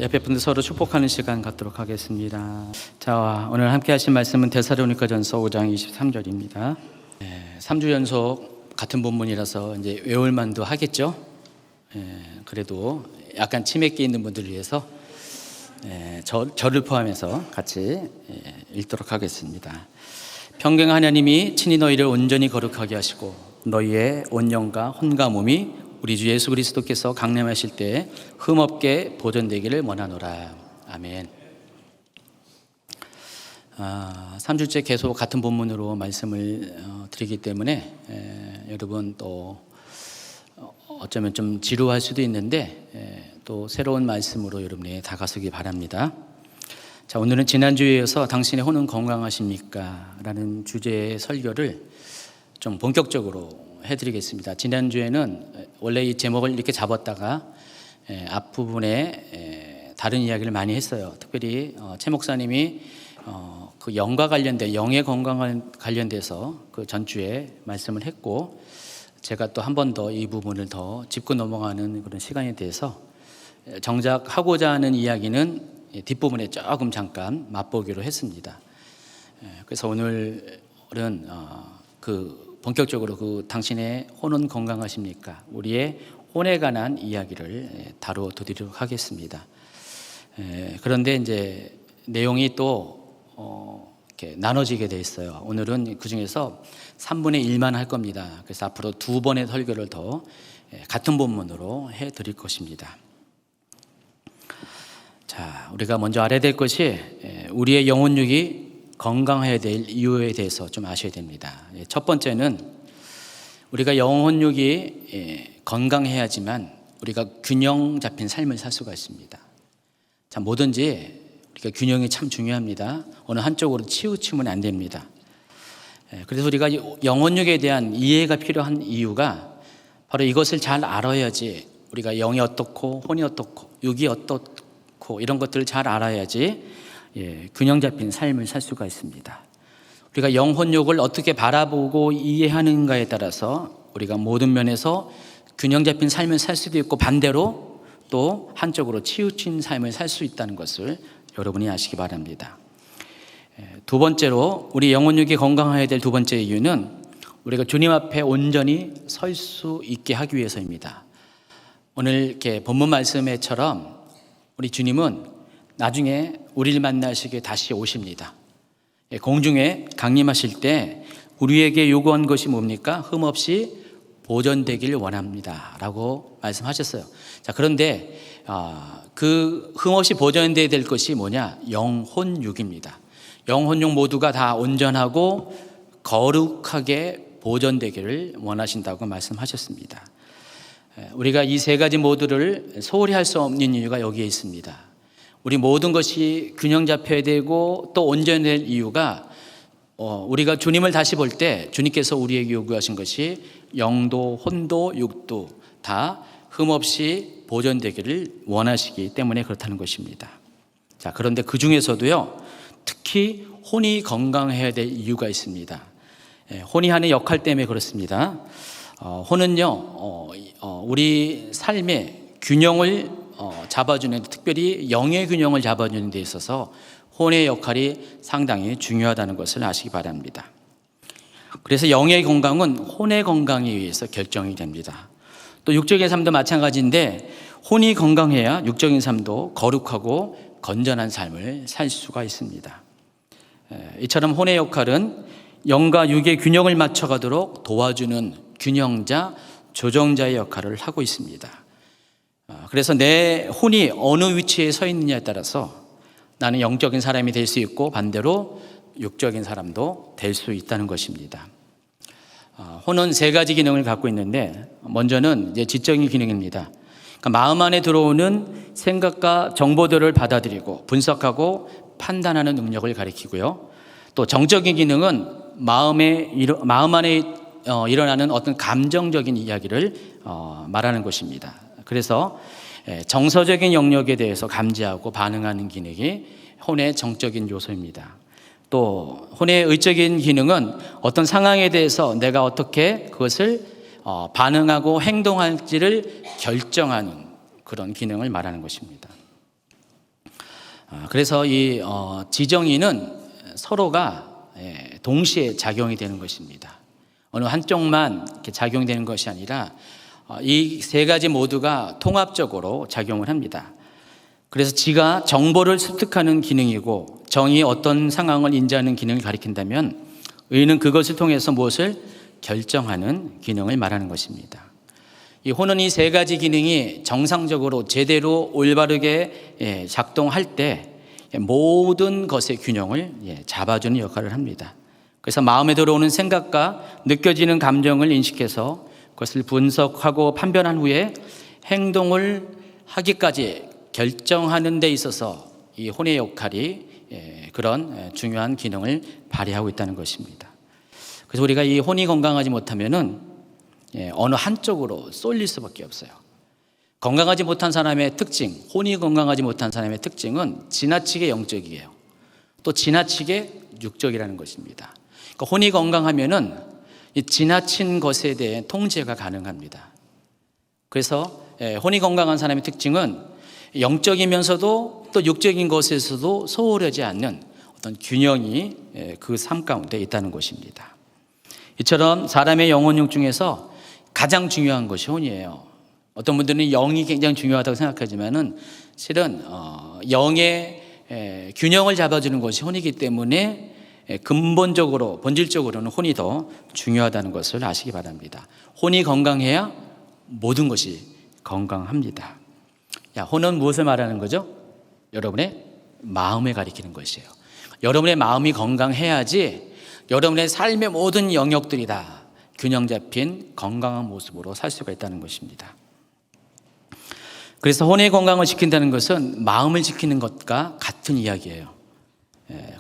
자, 옆에 분들 서로 축복하는 시간 갖도록 하겠습니다. 자, 오늘 함께 하신 말씀은 데살로니가전서 5장 23절입니다. 3주 연속 같은 본문이라서 이제 외울 만도 하겠죠. 그래도 약간 치맥기 있는 분들을 위해서 저를 포함해서 같이 읽도록 하겠습니다. 평강 하나님이 친히 너희를 온전히 거룩하게 하시고 너희의 온 영과 혼과 몸이 우리 주 예수 그리스도께서 강림하실 때 흠없게 보존되기를 원하노라. 아멘. 3주째 계속 같은 본문으로 말씀을 드리기 때문에 여러분 또 어쩌면 좀 지루할 수도 있는데 또 새로운 말씀으로 여러분이 다가서기 바랍니다. 자, 오늘은 지난주에 이어서 당신의 혼은 건강하십니까? 라는 주제의 설교를 좀 본격적으로 해드리겠습니다. 지난주에는 원래 이 제목을 이렇게 잡았다가 앞부분에 다른 이야기를 많이 했어요. 특별히 최 목사님이 그 영과 관련된 영의 건강 관련돼서 그 전주에 말씀을 했고, 제가 또 한 번 더 이 부분을 더 짚고 넘어가는 그런 시간에 대해서 정작 하고자 하는 이야기는 뒷부분에 조금 잠깐 맛보기로 했습니다. 그래서 오늘은 본격적으로 그 당신의 혼은 건강하십니까? 우리의 혼에 관한 이야기를 다뤄드리도록 하겠습니다. 그런데 이제 내용이 또 이렇게 나눠지게 돼 있어요. 오늘은 그 중에서 3분의 1만 할 겁니다. 그래서 앞으로 2번의 설교를 더 같은 본문으로 해드릴 것입니다. 자, 우리가 먼저 알아야 될 것이 우리의 영혼육이 건강해야 될 이유에 대해서 좀 아셔야 됩니다. 첫 번째는 우리가 영혼육이 건강해야지만 우리가 균형 잡힌 삶을 살 수가 있습니다. 자, 뭐든지 우리가 균형이 참 중요합니다. 어느 한쪽으로 치우치면 안 됩니다. 그래서 우리가 영혼육에 대한 이해가 필요한 이유가 바로 이것을 잘 알아야지 우리가 영이 어떻고 혼이 어떻고 육이 어떻고 이런 것들을 잘 알아야지 균형 잡힌 삶을 살 수가 있습니다. 우리가 영혼육을 어떻게 바라보고 이해하는가에 따라서 우리가 모든 면에서 균형 잡힌 삶을 살 수도 있고 반대로 또 한쪽으로 치우친 삶을 살 수 있다는 것을 여러분이 아시기 바랍니다. 두 번째로 우리 영혼육이 건강해야 될 두 번째 이유는 우리가 주님 앞에 온전히 설 수 있게 하기 위해서입니다. 오늘 이렇게 본문 말씀에처럼 우리 주님은 나중에 우리를 만나시게 다시 오십니다. 공중에 강림하실 때 우리에게 요구한 것이 뭡니까? 흠없이 보존되기를 원합니다 라고 말씀하셨어요. 자, 그런데 그 흠없이 보존되어야 될 것이 뭐냐? 영혼육입니다. 영혼육 모두가 다 온전하고 거룩하게 보존되기를 원하신다고 말씀하셨습니다. 우리가 이 세 가지 모두를 소홀히 할 수 없는 이유가 여기에 있습니다. 우리 모든 것이 균형 잡혀야 되고 또 온전할 이유가 우리가 주님을 다시 볼 때 주님께서 우리에게 요구하신 것이 영도 혼도 육도 다 흠없이 보존되기를 원하시기 때문에 그렇다는 것입니다. 자, 그런데 그 중에서도요 특히 혼이 건강해야 될 이유가 있습니다. 혼이 하는 역할 때문에 그렇습니다. 혼은요 우리 삶의 균형을 잡아주는, 특별히 영의 균형을 잡아주는 데 있어서 혼의 역할이 상당히 중요하다는 것을 아시기 바랍니다. 그래서 영의 건강은 혼의 건강에 의해서 결정이 됩니다. 또 육적인 삶도 마찬가지인데 혼이 건강해야 육적인 삶도 거룩하고 건전한 삶을 살 수가 있습니다. 이처럼 혼의 역할은 영과 육의 균형을 맞춰가도록 도와주는 균형자, 조정자의 역할을 하고 있습니다. 그래서 내 혼이 어느 위치에 서 있느냐에 따라서 나는 영적인 사람이 될 수 있고 반대로 육적인 사람도 될 수 있다는 것입니다. 혼은 세 가지 기능을 갖고 있는데 먼저는 이제 지적인 기능입니다. 그러니까 마음 안에 들어오는 생각과 정보들을 받아들이고 분석하고 판단하는 능력을 가리키고요. 또 정적인 기능은 마음 안에 일어나는 어떤 감정적인 이야기를 말하는 것입니다. 그래서 정서적인 영역에 대해서 감지하고 반응하는 기능이 혼의 정적인 요소입니다. 또 혼의 의적인 기능은 어떤 상황에 대해서 내가 어떻게 그것을 반응하고 행동할지를 결정하는 그런 기능을 말하는 것입니다. 그래서 이 지정인은 서로가 동시에 작용이 되는 것입니다. 어느 한쪽만 이렇게 작용되는 것이 아니라 이 세 가지 모두가 통합적으로 작용을 합니다. 그래서 지가 정보를 습득하는 기능이고 정이 어떤 상황을 인지하는 기능을 가리킨다면 의는 그것을 통해서 무엇을 결정하는 기능을 말하는 것입니다. 이 호는 이 세 가지 기능이 정상적으로 제대로 올바르게 작동할 때 모든 것의 균형을 잡아주는 역할을 합니다. 그래서 마음에 들어오는 생각과 느껴지는 감정을 인식해서 그것을 분석하고 판별한 후에 행동을 하기까지 결정하는 데 있어서 이 혼의 역할이 그런 중요한 기능을 발휘하고 있다는 것입니다. 그래서 우리가 이 혼이 건강하지 못하면은 어느 한쪽으로 쏠릴 수밖에 없어요. 건강하지 못한 사람의 특징, 혼이 건강하지 못한 사람의 특징은 지나치게 영적이에요. 또 지나치게 육적이라는 것입니다. 그러니까 혼이 건강하면은 이 지나친 것에 대해 통제가 가능합니다. 그래서 혼이 건강한 사람의 특징은 영적이면서도 또 육적인 것에서도 소홀하지 않는 어떤 균형이 그 삶 가운데 있다는 것입니다. 이처럼 사람의 영혼육 중에서 가장 중요한 것이 혼이에요. 어떤 분들은 영이 굉장히 중요하다고 생각하지만은 실은 영의 균형을 잡아주는 것이 혼이기 때문에 근본적으로 본질적으로는 혼이 더 중요하다는 것을 아시기 바랍니다. 혼이 건강해야 모든 것이 건강합니다. 혼은 무엇을 말하는 거죠? 여러분의 마음을 가리키는 것이에요. 여러분의 마음이 건강해야지 여러분의 삶의 모든 영역들이 다 균형 잡힌 건강한 모습으로 살 수가 있다는 것입니다. 그래서 혼의 건강을 지킨다는 것은 마음을 지키는 것과 같은 이야기예요.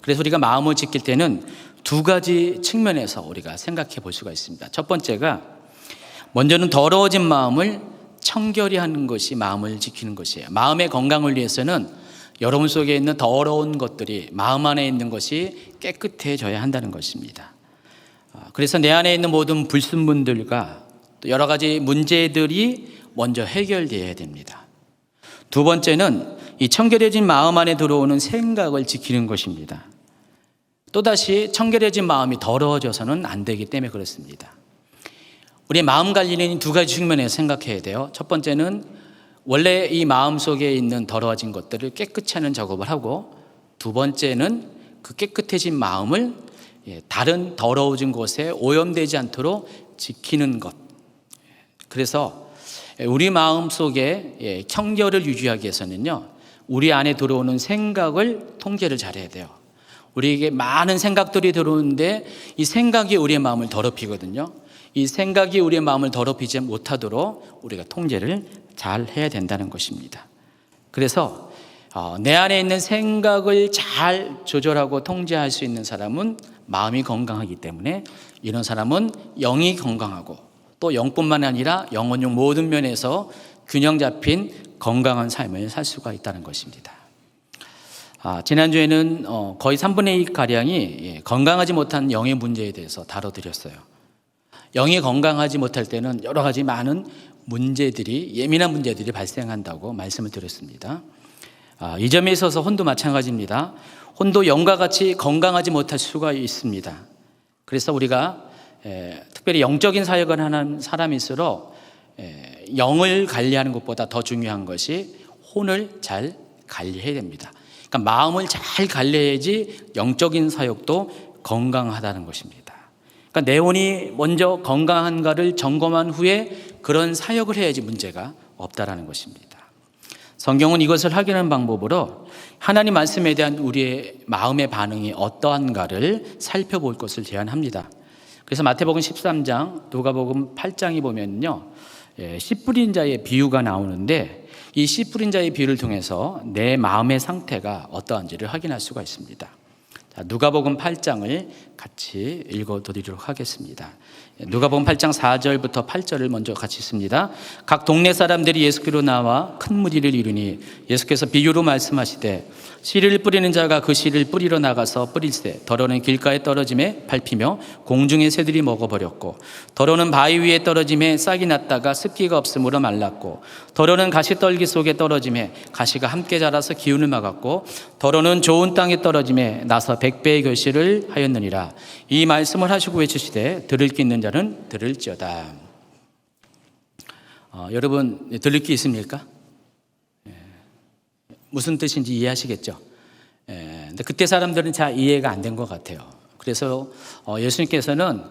그래서 우리가 마음을 지킬 때는 두 가지 측면에서 우리가 생각해 볼 수가 있습니다. 첫 번째가 먼저는 더러워진 마음을 청결히 하는 것이 마음을 지키는 것이에요. 마음의 건강을 위해서는 여러분 속에 있는 더러운 것들이 마음 안에 있는 것이 깨끗해져야 한다는 것입니다. 그래서 내 안에 있는 모든 불순물들과 또 여러 가지 문제들이 먼저 해결되어야 됩니다. 두 번째는 이 청결해진 마음 안에 들어오는 생각을 지키는 것입니다. 또다시 청결해진 마음이 더러워져서는 안 되기 때문에 그렇습니다. 우리의 마음 관리는 두 가지 측면에서 생각해야 돼요. 첫 번째는 원래 이 마음 속에 있는 더러워진 것들을 깨끗이 하는 작업을 하고, 두 번째는 그 깨끗해진 마음을 다른 더러워진 곳에 오염되지 않도록 지키는 것. 그래서 우리 마음 속에 청결을 유지하기 위해서는요, 우리 안에 들어오는 생각을 통제를 잘해야 돼요. 우리에게 많은 생각들이 들어오는데 이 생각이 우리의 마음을 더럽히거든요. 이 생각이 우리의 마음을 더럽히지 못하도록 우리가 통제를 잘 해야 된다는 것입니다. 그래서 내 안에 있는 생각을 잘 조절하고 통제할 수 있는 사람은 마음이 건강하기 때문에 이런 사람은 영이 건강하고 또 영뿐만 아니라 영혼용 모든 면에서 균형 잡힌 건강한 삶을 살 수가 있다는 것입니다. 지난주에는 거의 3분의 2가량이 건강하지 못한 영의 문제에 대해서 다뤄드렸어요. 영이 건강하지 못할 때는 여러 가지 많은 문제들이, 예민한 문제들이 발생한다고 말씀을 드렸습니다. 이 점에 있어서 혼도 마찬가지입니다. 혼도 영과 같이 건강하지 못할 수가 있습니다. 그래서 우리가 특별히 영적인 사역을 하는 사람일수록 영을 관리하는 것보다 더 중요한 것이 혼을 잘 관리해야 됩니다. 그러니까 마음을 잘 관리해야지 영적인 사역도 건강하다는 것입니다. 그러니까 내 혼이 먼저 건강한가를 점검한 후에 그런 사역을 해야지 문제가 없다라는 것입니다. 성경은 이것을 확인하는 방법으로 하나님 말씀에 대한 우리의 마음의 반응이 어떠한가를 살펴볼 것을 제안합니다. 그래서 마태복음 13장, 누가복음 8장에 보면요, 씨 뿌린 자의 비유가 나오는데 이 씨 뿌린 자의 비유를 통해서 내 마음의 상태가 어떠한지를 확인할 수가 있습니다. 자, 누가복음 8장을 같이 읽어드리도록 하겠습니다. 누가복음 8장 4절부터 8절을 먼저 같이 읽습니다. 각 동네 사람들이 예수께로 나와 큰 무리를 이루니 예수께서 비유로 말씀하시되 씨를 뿌리는 자가 그 씨를 뿌리러 나가서 뿌릴새 더러는 길가에 떨어짐에 밟히며 공중의 새들이 먹어버렸고 더러는 바위 위에 떨어짐에 싹이 났다가 습기가 없으므로 말랐고 더러는 가시떨기 속에 떨어짐에 가시가 함께 자라서 기운을 막았고 더러는 좋은 땅에 떨어짐에 나서 100배의 결실을 하였느니라. 이 말씀을 하시고 외치시되 들을 귀 있는 자는 들을지어다. 여러분 들을 귀 있습니까? 무슨 뜻인지 이해하시겠죠? 근데 그때 사람들은 잘 이해가 안 된 것 같아요. 그래서 예수님께서는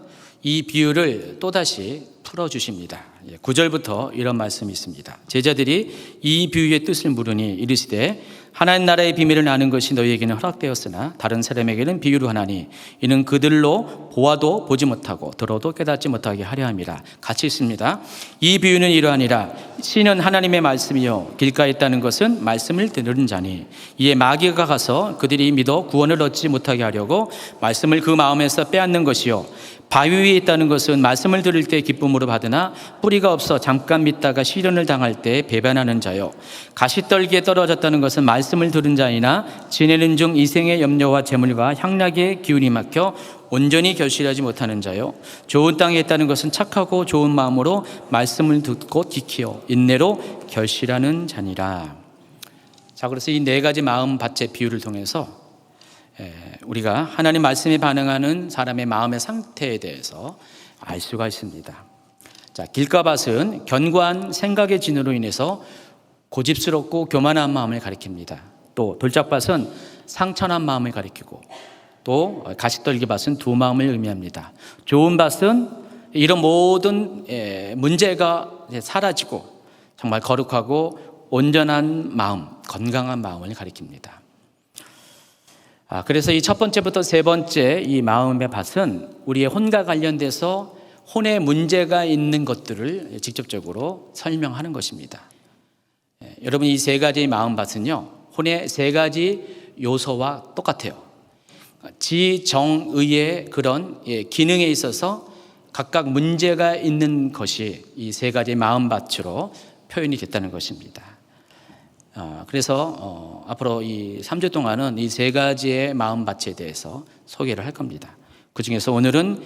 이 비유를 또다시 풀어주십니다. 9절부터 이런 말씀이 있습니다. 제자들이 이 비유의 뜻을 물으니 이르시되 하나님 나라의 비밀을 아는 것이 너희에게는 허락되었으나 다른 사람에게는 비유로 하나니 이는 그들로 보아도 보지 못하고 들어도 깨닫지 못하게 하려 함이라. 같이 있습니다. 이 비유는 이러하니라. 씨는 하나님의 말씀이요 길가에 있다는 것은 말씀을 들은 자니 이에 마귀가 가서 그들이 믿어 구원을 얻지 못하게 하려고 말씀을 그 마음에서 빼앗는 것이요 바위 위에 있다는 것은 말씀을 들을 때 기쁨으로 받으나 뿌리가 없어 잠깐 믿다가 시련을 당할 때 배반하는 자요 가시떨기에 떨어졌다는 것은 말씀을 들은 자이나 지내는 중 이생의 염려와 재물과 향락의 기운이 막혀 온전히 결실하지 못하는 자요 좋은 땅에 있다는 것은 착하고 좋은 마음으로 말씀을 듣고 지키어 인내로 결실하는 자니라. 자, 그래서 이 네 가지 마음밭의 비유를 통해서 우리가 하나님 말씀에 반응하는 사람의 마음의 상태에 대해서 알 수가 있습니다. 자, 길가밭은 견고한 생각의 진으로 인해서 고집스럽고 교만한 마음을 가리킵니다. 또 돌짝밭은 상처난 마음을 가리키고 또 가시떨기밭은 두 마음을 의미합니다. 좋은 밭은 이런 모든 문제가 사라지고 정말 거룩하고 온전한 마음, 건강한 마음을 가리킵니다. 그래서 이 첫 번째부터 세 번째 이 마음의 밭은 우리의 혼과 관련돼서 혼에 문제가 있는 것들을 직접적으로 설명하는 것입니다. 여러분 이 세 가지의 마음 밭은요 혼의 세 가지 요소와 똑같아요. 지정의의 그런 기능에 있어서 각각 문제가 있는 것이 이 세 가지의 마음 밭으로 표현이 됐다는 것입니다. 그래서 앞으로 이 3주 동안은 이 세 가지의 마음밭에 대해서 소개를 할 겁니다. 그 중에서 오늘은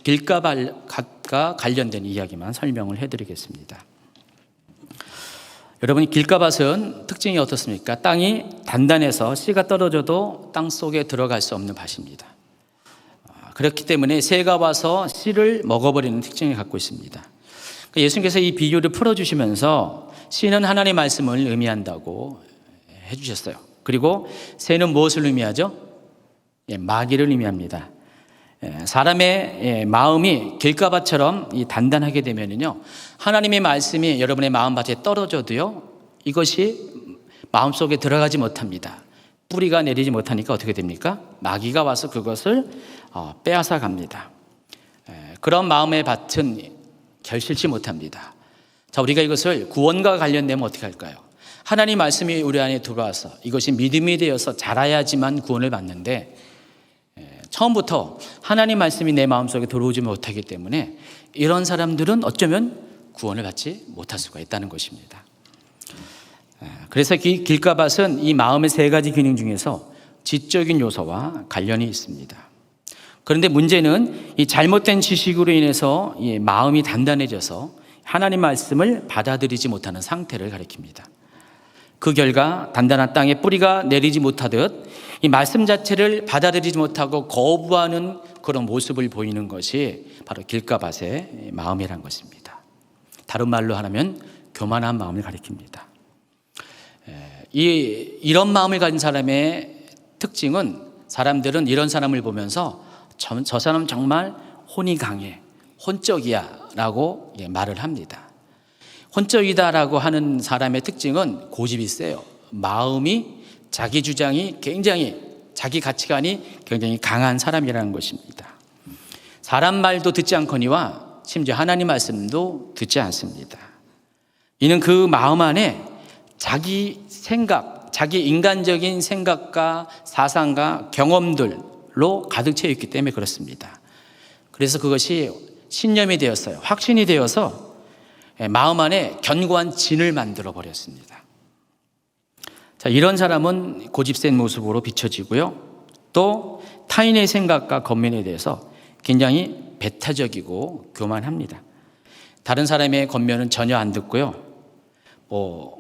길가밭과 관련된 이야기만 설명을 해드리겠습니다. 여러분 길가밭은 특징이 어떻습니까? 땅이 단단해서 씨가 떨어져도 땅 속에 들어갈 수 없는 밭입니다. 그렇기 때문에 새가 와서 씨를 먹어버리는 특징을 갖고 있습니다. 예수님께서 이 비유를 풀어주시면서 씨는 하나님의 말씀을 의미한다고 해주셨어요. 그리고 새는 무엇을 의미하죠? 마귀를 의미합니다. 사람의 마음이 길가밭처럼 단단하게 되면요, 하나님의 말씀이 여러분의 마음밭에 떨어져도요, 이것이 마음속에 들어가지 못합니다. 뿌리가 내리지 못하니까 어떻게 됩니까? 마귀가 와서 그것을 빼앗아 갑니다. 그런 마음의 밭은 결실치 못합니다. 자, 우리가 이것을 구원과 관련되면 어떻게 할까요? 하나님 말씀이 우리 안에 들어와서 이것이 믿음이 되어서 자라야지만 구원을 받는데 처음부터 하나님 말씀이 내 마음속에 들어오지 못하기 때문에 이런 사람들은 어쩌면 구원을 받지 못할 수가 있다는 것입니다. 그래서 길가밭은 이 마음의 세 가지 기능 중에서 지적인 요소와 관련이 있습니다. 그런데 문제는 이 잘못된 지식으로 인해서 이 마음이 단단해져서 하나님 말씀을 받아들이지 못하는 상태를 가리킵니다. 그 결과 단단한 땅에 뿌리가 내리지 못하듯 이 말씀 자체를 받아들이지 못하고 거부하는 그런 모습을 보이는 것이 바로 길가밭의 마음이란 것입니다. 다른 말로 하면 교만한 마음을 가리킵니다. 이런 마음을 가진 사람의 특징은 사람들은 이런 사람을 보면서 저 사람 정말 혼이 강해, 혼적이야 라고 말을 합니다. 혼적이다라고 하는 사람의 특징은 고집이 세요. 마음이, 자기 주장이 굉장히, 자기 가치관이 굉장히 강한 사람이라는 것입니다. 사람 말도 듣지 않거니와 심지어 하나님 말씀도 듣지 않습니다. 이는 그 마음 안에 자기 생각, 자기 인간적인 생각과 사상과 경험들로 가득 채워 있기 때문에 그렇습니다. 그래서 그것이 신념이 되었어요. 확신이 되어서 마음 안에 견고한 진을 만들어 버렸습니다. 자, 자, 이런 사람은 고집센 모습으로 비춰지고요. 또 타인의 생각과 권면에 대해서 굉장히 배타적이고 교만합니다. 다른 사람의 권면은 전혀 안 듣고요.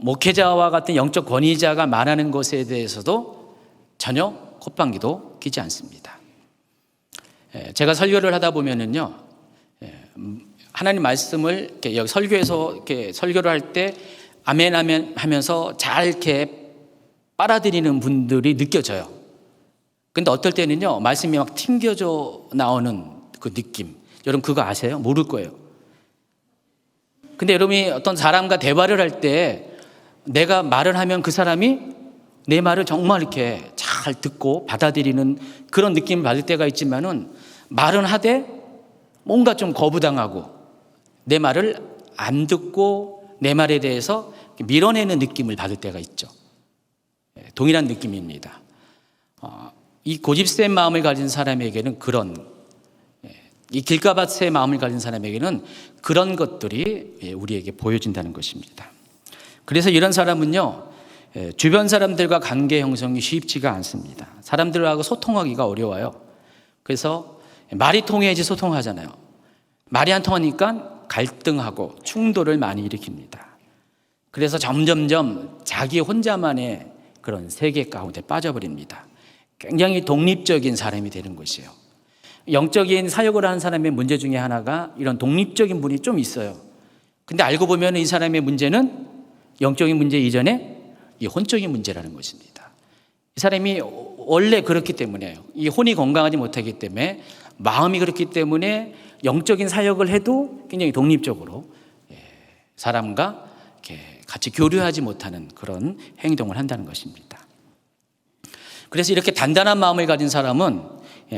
목회자와 같은 영적 권위자가 말하는 것에 대해서도 전혀 콧방귀도 끼지 않습니다. 제가 설교를 하다 보면은요, 하나님 말씀을 이렇게 여기 설교에서 이렇게 설교를 할 때 아멘 아멘 하면서 잘 이렇게 빨아들이는 분들이 느껴져요. 근데 어떨 때는요, 말씀이 막 튕겨져 나오는 그 느낌. 여러분 그거 아세요? 모를 거예요. 근데 여러분이 어떤 사람과 대화를 할 때 내가 말을 하면 그 사람이 내 말을 정말 이렇게 잘 듣고 받아들이는 그런 느낌을 받을 때가 있지만은 말은 하되 뭔가 좀 거부당하고 내 말을 안 듣고 내 말에 대해서 밀어내는 느낌을 받을 때가 있죠. 동일한 느낌입니다. 이 고집센 마음을 가진 사람에게는 이 길가밭의 마음을 가진 사람에게는 그런 것들이 우리에게 보여진다는 것입니다. 그래서 이런 사람은요, 주변 사람들과 관계 형성이 쉽지가 않습니다. 사람들하고 소통하기가 어려워요. 그래서 말이 통해야지 소통하잖아요. 말이 안 통하니까 갈등하고 충돌을 많이 일으킵니다. 그래서 점점점 자기 혼자만의 그런 세계 가운데 빠져버립니다. 굉장히 독립적인 사람이 되는 것이에요. 영적인 사역을 하는 사람의 문제 중에 하나가 이런 독립적인 분이 좀 있어요. 근데 알고 보면 이 사람의 문제는 영적인 문제 이전에 이 혼적인 문제라는 것입니다. 이 사람이 원래 그렇기 때문에요. 이 혼이 건강하지 못하기 때문에, 마음이 그렇기 때문에 영적인 사역을 해도 굉장히 독립적으로 사람과 이렇게 같이 교류하지 못하는 그런 행동을 한다는 것입니다. 그래서 이렇게 단단한 마음을 가진 사람은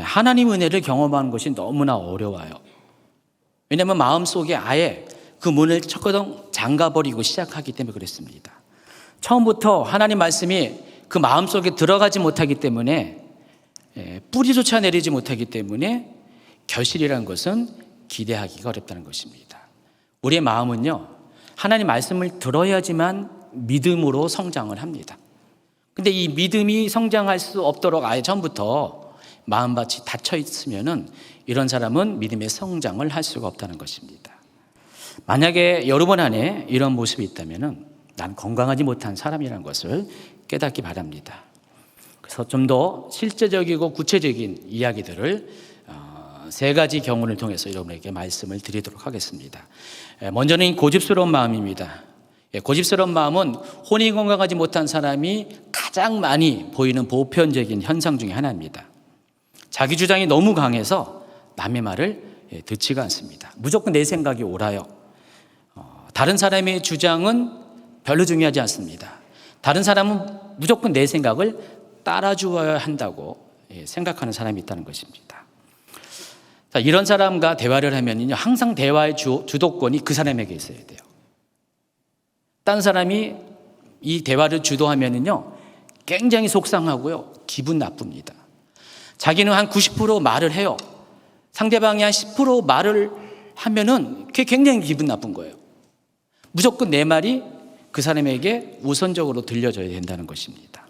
하나님 은혜를 경험하는 것이 너무나 어려워요. 왜냐하면 마음속에 아예 그 문을 척거덩 잠가버리고 시작하기 때문에 그렇습니다. 처음부터 하나님 말씀이 그 마음속에 들어가지 못하기 때문에, 뿌리조차 내리지 못하기 때문에 결실이라는 것은 기대하기가 어렵다는 것입니다. 우리의 마음은요, 하나님 말씀을 들어야지만 믿음으로 성장을 합니다. 근데 이 믿음이 성장할 수 없도록 아예 처음부터 마음밭이 닫혀 있으면은 이런 사람은 믿음의 성장을 할 수가 없다는 것입니다. 만약에 여러분 안에 이런 모습이 있다면은 난 건강하지 못한 사람이라는 것을 깨닫기 바랍니다. 그래서 좀 더 실제적이고 구체적인 이야기들을 세 가지 경우를 통해서 여러분에게 말씀을 드리도록 하겠습니다. 먼저는 고집스러운 마음입니다. 고집스러운 마음은 혼이 건강하지 못한 사람이 가장 많이 보이는 보편적인 현상 중에 하나입니다. 자기 주장이 너무 강해서 남의 말을 듣지가 않습니다. 무조건 내 생각이 옳아요. 다른 사람의 주장은 별로 중요하지 않습니다. 다른 사람은 무조건 내 생각을 따라주어야 한다고 생각하는 사람이 있다는 것입니다. 자, 이런 사람과 대화를 하면요, 항상 대화의 주도권이 그 사람에게 있어야 돼요. 딴 사람이 이 대화를 주도하면요, 굉장히 속상하고요, 기분 나쁩니다. 자기는 한 90% 말을 해요. 상대방이 한 10% 말을 하면은 그게 굉장히 기분 나쁜 거예요. 무조건 내 말이 그 사람에게 우선적으로 들려줘야 된다는 것입니다.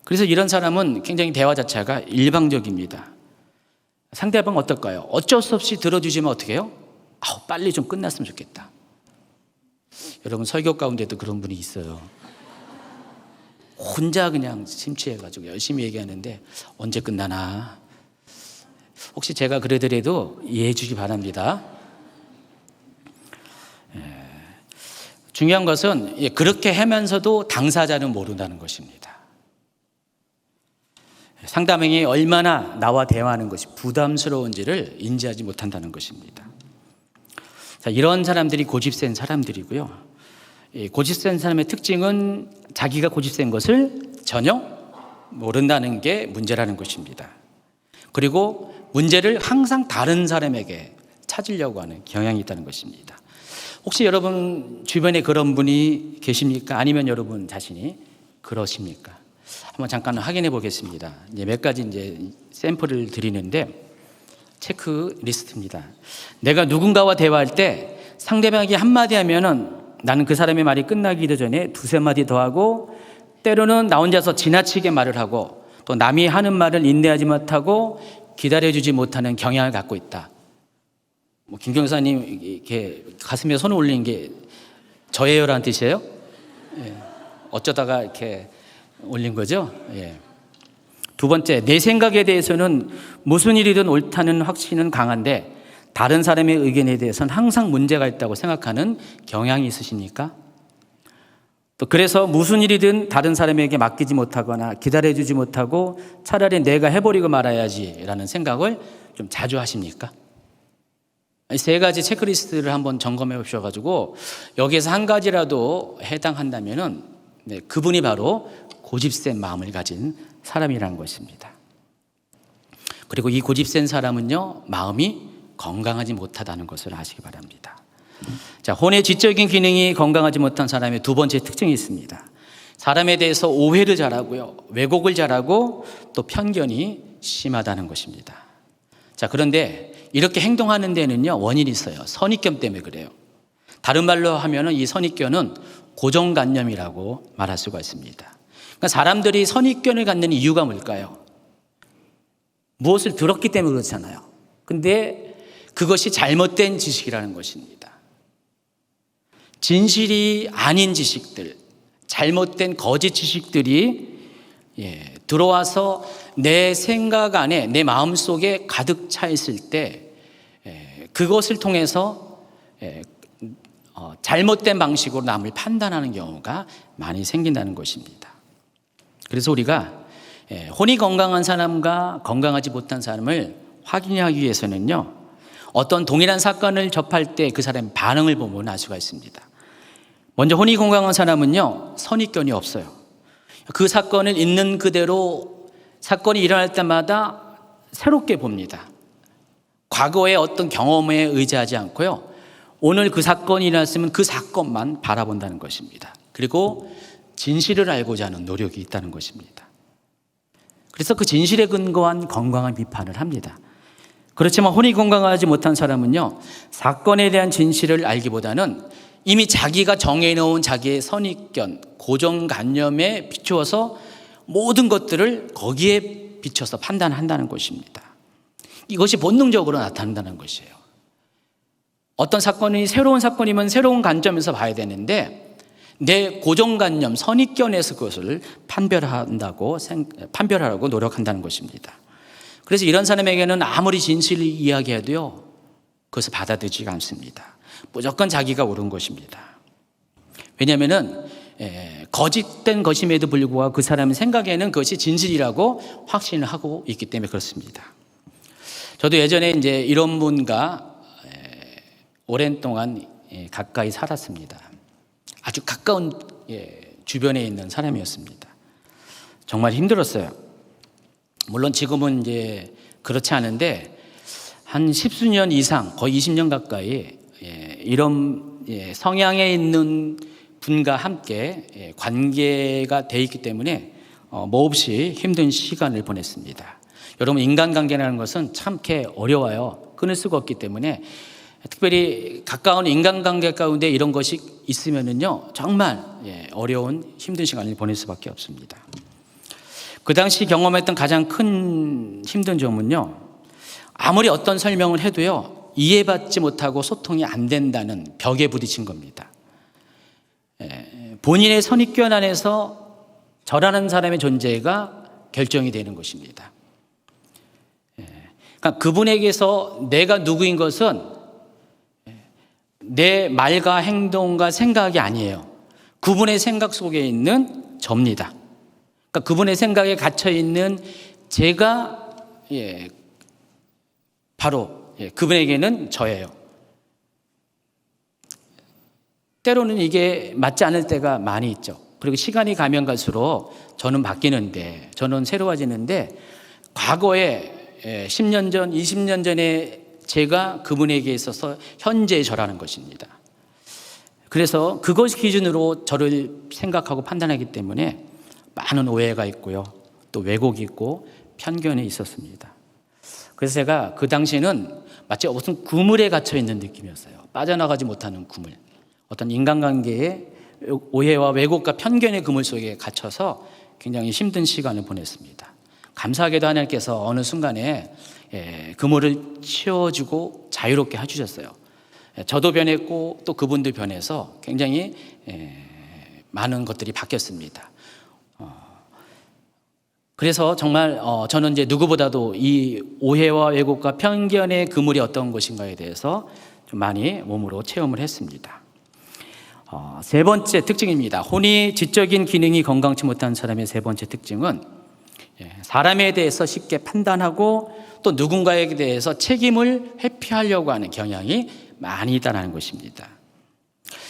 그래서 이런 사람은 굉장히 대화 자체가 일방적입니다. 상대방 어떨까요? 어쩔 수 없이 들어주시면 어떻게 해요? 빨리 좀 끝났으면 좋겠다. 여러분 설교 가운데도 그런 분이 있어요. 혼자 그냥 심취해가지고 열심히 얘기하는데 언제 끝나나. 혹시 제가 그러더라도 이해해 주시기 바랍니다. 중요한 것은 그렇게 하면서도 당사자는 모른다는 것입니다. 상대방이 얼마나 나와 대화하는 것이 부담스러운지를 인지하지 못한다는 것입니다. 자, 이런 사람들이 고집센 사람들이고요. 고집센 사람의 특징은 자기가 고집센 것을 전혀 모른다는 게 문제라는 것입니다. 그리고 문제를 항상 다른 사람에게 찾으려고 하는 경향이 있다는 것입니다. 혹시 여러분 주변에 그런 분이 계십니까? 아니면 여러분 자신이 그러십니까? 한번 잠깐 확인해 보겠습니다. 이제 몇 가지 이제 샘플을 드리는데 체크리스트입니다. 내가 누군가와 대화할 때 상대방이 한마디 하면은 나는 그 사람의 말이 끝나기도 전에 두세 마디 더 하고 때로는 나 혼자서 지나치게 말을 하고 또 남이 하는 말을 인내하지 못하고 기다려주지 못하는 경향을 갖고 있다. 김경사님 이렇게 가슴에 손을 올리는 게 저예요라는 뜻이에요? 예. 어쩌다가 이렇게 올린 거죠? 예. 두 번째, 내 생각에 대해서는 무슨 일이든 옳다는 확신은 강한데 다른 사람의 의견에 대해서는 항상 문제가 있다고 생각하는 경향이 있으십니까? 또 그래서 무슨 일이든 다른 사람에게 맡기지 못하거나 기다려주지 못하고 차라리 내가 해버리고 말아야지라는 생각을 좀 자주 하십니까? 이 세 가지 체크리스트를 한번 점검해 보셔가지고 여기에서 한 가지라도 해당한다면은 그분이 바로 고집센 마음을 가진 사람이라는 것입니다. 그리고 이 고집센 사람은요, 마음이 건강하지 못하다는 것을 아시기 바랍니다. 자, 혼의 지적인 기능이 건강하지 못한 사람의 두 번째 특징이 있습니다. 사람에 대해서 오해를 잘하고요, 왜곡을 잘하고 또 편견이 심하다는 것입니다. 자, 그런데 이렇게 행동하는 데는요, 원인이 있어요. 선입견 때문에 그래요. 다른 말로 하면은 이 선입견은 고정관념이라고 말할 수가 있습니다. 그러니까 사람들이 선입견을 갖는 이유가 뭘까요? 무엇을 들었기 때문에 그렇잖아요. 근데 그것이 잘못된 지식이라는 것입니다. 진실이 아닌 지식들, 잘못된 거짓 지식들이 들어와서 내 생각 안에, 내 마음 속에 가득 차 있을 때 그것을 통해서 잘못된 방식으로 남을 판단하는 경우가 많이 생긴다는 것입니다. 그래서 우리가 혼이 건강한 사람과 건강하지 못한 사람을 확인하기 위해서는요, 어떤 동일한 사건을 접할 때 그 사람의 반응을 보면 알 수가 있습니다. 먼저 혼이 건강한 사람은요, 선입견이 없어요. 그 사건을 있는 그대로 사건이 일어날 때마다 새롭게 봅니다. 과거의 어떤 경험에 의지하지 않고요, 오늘 그 사건이 일어났으면 그 사건만 바라본다는 것입니다. 그리고 진실을 알고자 하는 노력이 있다는 것입니다. 그래서 그 진실에 근거한 건강한 비판을 합니다. 그렇지만 혼이 건강하지 못한 사람은요, 사건에 대한 진실을 알기보다는 이미 자기가 정해놓은 자기의 선입견, 고정관념에 비추어서 모든 것들을 거기에 비춰서 판단한다는 것입니다. 이것이 본능적으로 나타난다는 것이에요. 어떤 사건이 새로운 사건이면 새로운 관점에서 봐야 되는데 내 고정관념, 선입견에서 그것을 판별하라고 노력한다는 것입니다. 그래서 이런 사람에게는 아무리 진실을 이야기해도요, 그것을 받아들이지가 않습니다. 무조건 자기가 옳은 것입니다. 왜냐하면은 거짓된 것임에도 불구하고 그 사람의 생각에는 그것이 진실이라고 확신을 하고 있기 때문에 그렇습니다. 저도 예전에 이제 이런 분과 오랜 동안 가까이 살았습니다. 아주 가까운 주변에 있는 사람이었습니다. 정말 힘들었어요. 물론 지금은 이제 그렇지 않은데 한 십수년 이상, 거의 20년 가까이 이런 성향에 있는 분과 함께 관계가 돼 있기 때문에 몹시 힘든 시간을 보냈습니다. 여러분, 인간관계라는 것은 참 이렇게 어려워요. 끊을 수가 없기 때문에 특별히 가까운 인간관계 가운데 이런 것이 있으면은요, 정말 어려운 힘든 시간을 보낼 수밖에 없습니다. 그 당시 경험했던 가장 큰 힘든 점은요, 아무리 어떤 설명을 해도요, 이해받지 못하고 소통이 안 된다는 벽에 부딪힌 겁니다. 본인의 선입견 안에서 저라는 사람의 존재가 결정이 되는 것입니다. 그러니까 그분에게서 내가 누구인 것은 내 말과 행동과 생각이 아니에요. 그분의 생각 속에 있는 접니다. 그러니까 그분의 생각에 갇혀 있는 제가 바로 그분에게는 저예요. 때로는 이게 맞지 않을 때가 많이 있죠. 그리고 시간이 가면 갈수록 저는 바뀌는데, 저는 새로워지는데, 과거에 10년 전, 20년 전에 제가 그분에게 있어서 현재의 저라는 것입니다. 그래서 그것 기준으로 저를 생각하고 판단하기 때문에 많은 오해가 있고요, 또 왜곡이 있고 편견이 있었습니다. 그래서 제가 그 당시에는 마치 무슨 그물에 갇혀 있는 느낌이었어요. 빠져나가지 못하는 그물, 어떤 인간관계에 오해와 왜곡과 편견의 그물 속에 갇혀서 굉장히 힘든 시간을 보냈습니다. 감사하게도 하나님께서 어느 순간에 그물을 치워주고 자유롭게 해주셨어요. 저도 변했고 또 그분도 변해서 굉장히 많은 것들이 바뀌었습니다. 그래서 정말 저는 이제 누구보다도 이 오해와 왜곡과 편견의 그물이 어떤 것인가에 대해서 좀 많이 몸으로 체험을 했습니다. 세 번째 특징입니다. 혼이 지적인 기능이 건강치 못한 사람의 세 번째 특징은 사람에 대해서 쉽게 판단하고 또 누군가에 대해서 책임을 회피하려고 하는 경향이 많이 있다는 것입니다.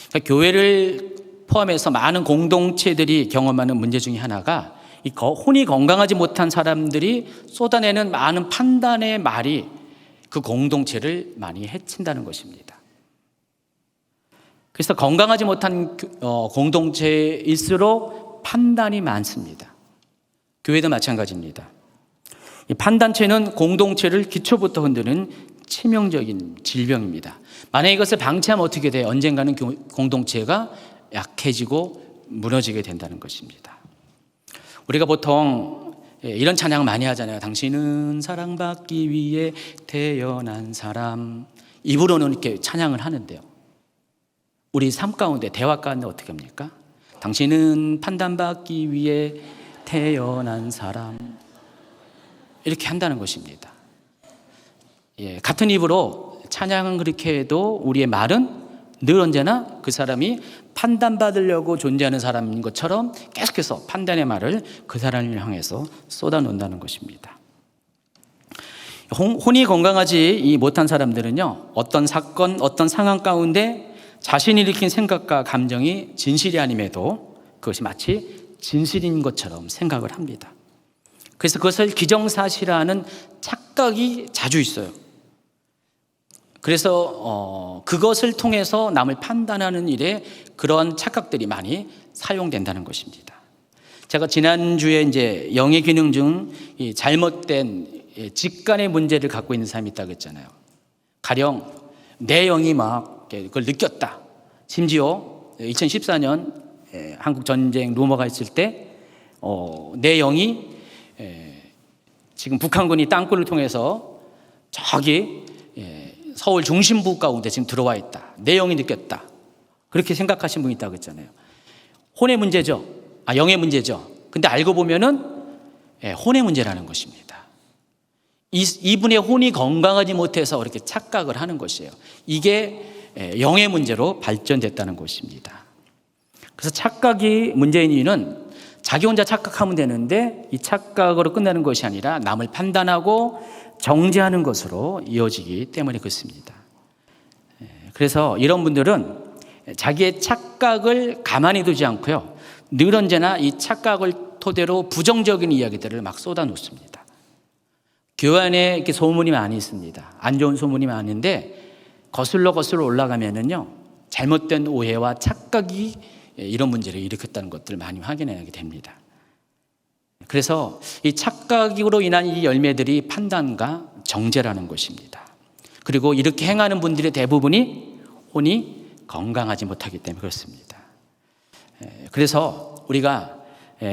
그러니까 교회를 포함해서 많은 공동체들이 경험하는 문제 중에 하나가 이 혼이 건강하지 못한 사람들이 쏟아내는 많은 판단의 말이 그 공동체를 많이 해친다는 것입니다. 그래서 건강하지 못한 공동체일수록 판단이 많습니다. 교회도 마찬가지입니다. 이 판단체는 공동체를 기초부터 흔드는 치명적인 질병입니다. 만약 이것을 방치하면 어떻게 돼요? 언젠가는 공동체가 약해지고 무너지게 된다는 것입니다. 우리가 보통 이런 찬양 많이 하잖아요. 당신은 사랑받기 위해 태어난 사람. 입으로는 이렇게 찬양을 하는데요. 우리 삶 가운데, 대화 가운데 어떻게 합니까? 당신은 판단받기 위해 태어난 사람. 이렇게 한다는 것입니다. 같은 입으로 찬양은 그렇게 해도 우리의 말은 늘 언제나 그 사람이 판단받으려고 존재하는 사람인 것처럼 계속해서 판단의 말을 그 사람을 향해서 쏟아놓는다는 것입니다. 혼이 건강하지 못한 사람들은요, 어떤 사건, 어떤 상황 가운데 자신이 일으킨 생각과 감정이 진실이 아님에도 그것이 마치 진실인 것처럼 생각을 합니다. 그래서 그것을 기정사실화하는 착각이 자주 있어요. 그래서 그것을 통해서 남을 판단하는 일에 그런 착각들이 많이 사용된다는 것입니다. 제가 지난주에 이제 영의 기능 중 이 잘못된 직관의 문제를 갖고 있는 사람이 있다고 했잖아요. 가령 내 영이 막 그걸 느꼈다. 심지어 2014년 한국 전쟁 루머가 있을 때 내 영이 지금 북한군이 땅굴을 통해서 저기 서울 중심부 가운데 지금 들어와 있다. 내 영이 느꼈다. 그렇게 생각하신 분이 있다고 했잖아요. 혼의 문제죠. 영의 문제죠. 근데 알고 보면은 혼의 문제라는 것입니다. 이분의 혼이 건강하지 못해서 그렇게 착각을 하는 것이에요. 이게 영의 문제로 발전됐다는 것입니다. 그래서 착각이 문제인 이유는 자기 혼자 착각하면 되는데 이 착각으로 끝나는 것이 아니라 남을 판단하고 정죄하는 것으로 이어지기 때문에 그렇습니다. 그래서 이런 분들은 자기의 착각을 가만히 두지 않고요, 늘 언제나 이 착각을 토대로 부정적인 이야기들을 막 쏟아놓습니다. 교회 안에 이렇게 소문이 많이 있습니다. 안 좋은 소문이 많은데 거슬러 올라가면은요, 잘못된 오해와 착각이 이런 문제를 일으켰다는 것들을 많이 확인하게 됩니다. 그래서 이 착각으로 인한 이 열매들이 판단과 정죄라는 것입니다. 그리고 이렇게 행하는 분들의 대부분이 혼이 건강하지 못하기 때문에 그렇습니다. 그래서 우리가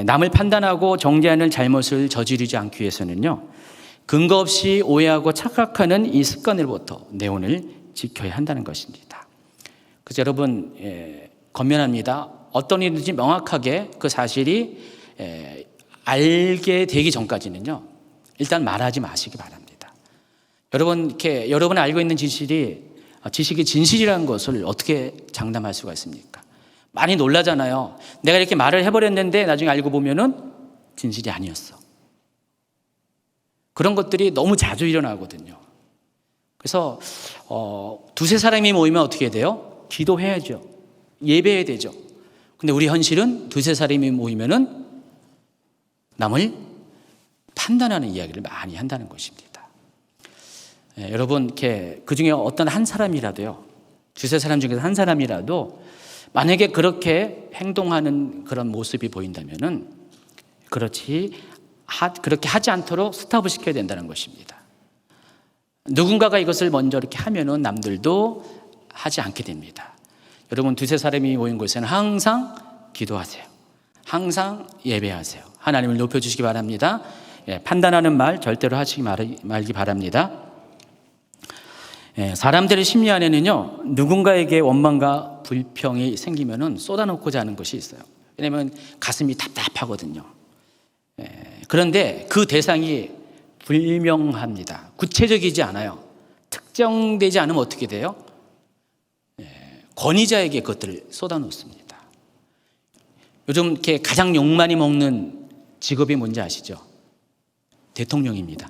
남을 판단하고 정죄하는 잘못을 저지르지 않기 위해서는요, 근거 없이 오해하고 착각하는 이 습관으로부터 내 혼을 지켜야 한다는 것입니다. 그래서 여러분 권면합니다. 어떤 일인지 명확하게 그 사실이 알게 되기 전까지는요, 일단 말하지 마시기 바랍니다. 여러분, 이렇게 여러분이 알고 있는 지식이 진실이라는 것을 어떻게 장담할 수가 있습니까? 많이 놀라잖아요. 내가 이렇게 말을 해버렸는데 나중에 알고 보면은 진실이 아니었어. 그런 것들이 너무 자주 일어나거든요. 그래서 두세 사람이 모이면 어떻게 돼요? 기도해야죠. 예배해야 되죠. 근데 우리 현실은 두세 사람이 모이면은 남을 판단하는 이야기를 많이 한다는 것입니다. 여러분, 이렇게 그 중에 어떤 한 사람이라도요, 두세 사람 중에서 한 사람이라도 만약에 그렇게 행동하는 그런 모습이 보인다면은 그렇게 하지 않도록 스탑을 시켜야 된다는 것입니다. 누군가가 이것을 먼저 이렇게 하면은 남들도 하지 않게 됩니다. 여러분 두세 사람이 모인 곳에는 항상 기도하세요. 항상 예배하세요. 하나님을 높여주시기 바랍니다. 판단하는 말 절대로 하시기 말기 바랍니다. 사람들의 심리 안에는요, 누군가에게 원망과 불평이 생기면은 쏟아놓고자 하는 것이 있어요. 왜냐하면 가슴이 답답하거든요. 그런데 그 대상이 불명합니다. 구체적이지 않아요. 특정되지 않으면 어떻게 돼요? 권위자에게 그것들을 쏟아놓습니다. 요즘 이렇게 가장 욕 많이 먹는 직업이 뭔지 아시죠? 대통령입니다.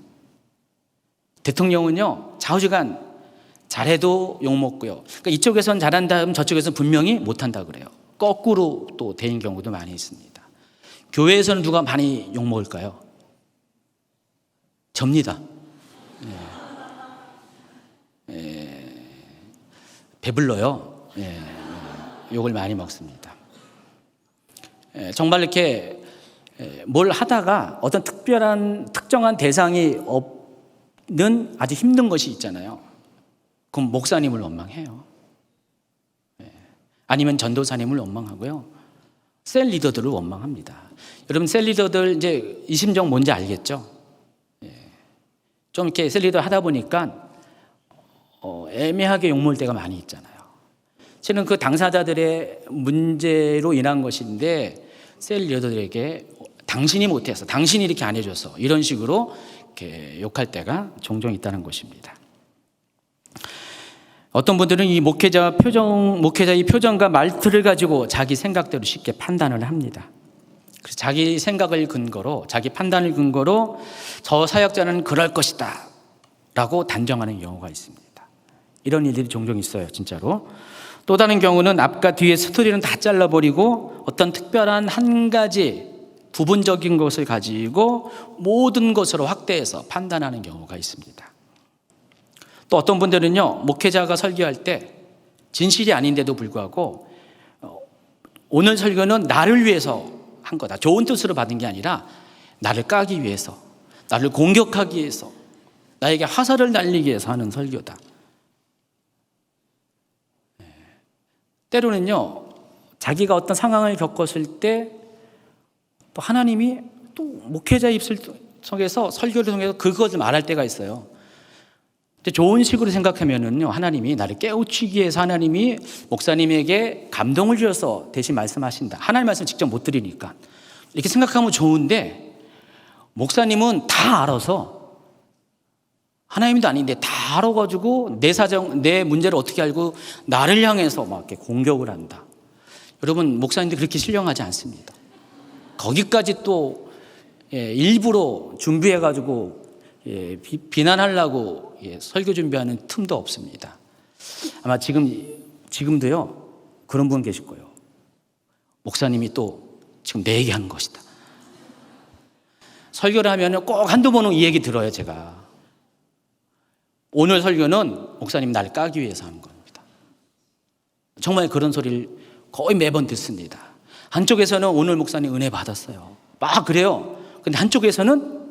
대통령은요, 좌우지간 잘해도 욕먹고요. 그러니까 이쪽에서는 잘한다 하면 저쪽에서는 분명히 못한다 그래요. 거꾸로 또 되는 경우도 많이 있습니다. 교회에서는 누가 많이 욕먹을까요? 접니다. 배불러요. 욕을 많이 먹습니다. 정말 이렇게 뭘 하다가 어떤 특정한 대상이 없는 아주 힘든 것이 있잖아요. 그럼 목사님을 원망해요. 아니면 전도사님을 원망하고요. 셀 리더들을 원망합니다. 여러분 셀 리더들 이제 이 심정 뭔지 알겠죠? 좀 이렇게 셀 리더 하다 보니까 애매하게 욕먹을 때가 많이 있잖아요. 저는 그 당사자들의 문제로 인한 것인데 셀 리더들에게 당신이 못해서, 당신이 이렇게 안 해줘서 이런 식으로 이렇게 욕할 때가 종종 있다는 것입니다. 어떤 분들은 이 목회자의 표정과 말투를 가지고 자기 생각대로 쉽게 판단을 합니다. 그래서 자기 생각을 근거로, 자기 판단을 근거로 저 사역자는 그럴 것이다 라고 단정하는 경우가 있습니다. 이런 일들이 종종 있어요, 진짜로. 또 다른 경우는 앞과 뒤의 스토리는 다 잘라버리고 어떤 특별한 한 가지 부분적인 것을 가지고 모든 것으로 확대해서 판단하는 경우가 있습니다. 또 어떤 분들은요, 목회자가 설교할 때 진실이 아닌데도 불구하고 오늘 설교는 나를 위해서 한 거다, 좋은 뜻으로 받은 게 아니라 나를 까기 위해서, 나를 공격하기 위해서, 나에게 화살을 날리기 위해서 하는 설교다. 때로는요, 자기가 어떤 상황을 겪었을 때 또 하나님이 또 목회자 입술 속에서 설교를 통해서 그것을 말할 때가 있어요. 좋은 식으로 생각하면은요, 하나님이 나를 깨우치기 위해서 하나님이 목사님에게 감동을 주셔서 대신 말씀하신다. 하나님 말씀 직접 못 드리니까. 이렇게 생각하면 좋은데, 목사님은 다 알아서, 하나님도 아닌데 다 알아가지고 내 사정, 내 문제를 어떻게 알고 나를 향해서 막 이렇게 공격을 한다. 여러분, 목사님들 그렇게 신령하지 않습니다. 거기까지 또 일부러 준비해가지고 비난하려고 설교 준비하는 틈도 없습니다. 아마 지금도요, 그런 분 계실 거예요. 목사님이 또 지금 내 얘기 하는 것이다. 설교를 하면 꼭 한두 번은 이 얘기 들어요, 제가. 오늘 설교는 목사님 날 까기 위해서 하는 겁니다. 정말 그런 소리를 거의 매번 듣습니다. 한쪽에서는 오늘 목사님 은혜 받았어요, 막 그래요. 근데 한쪽에서는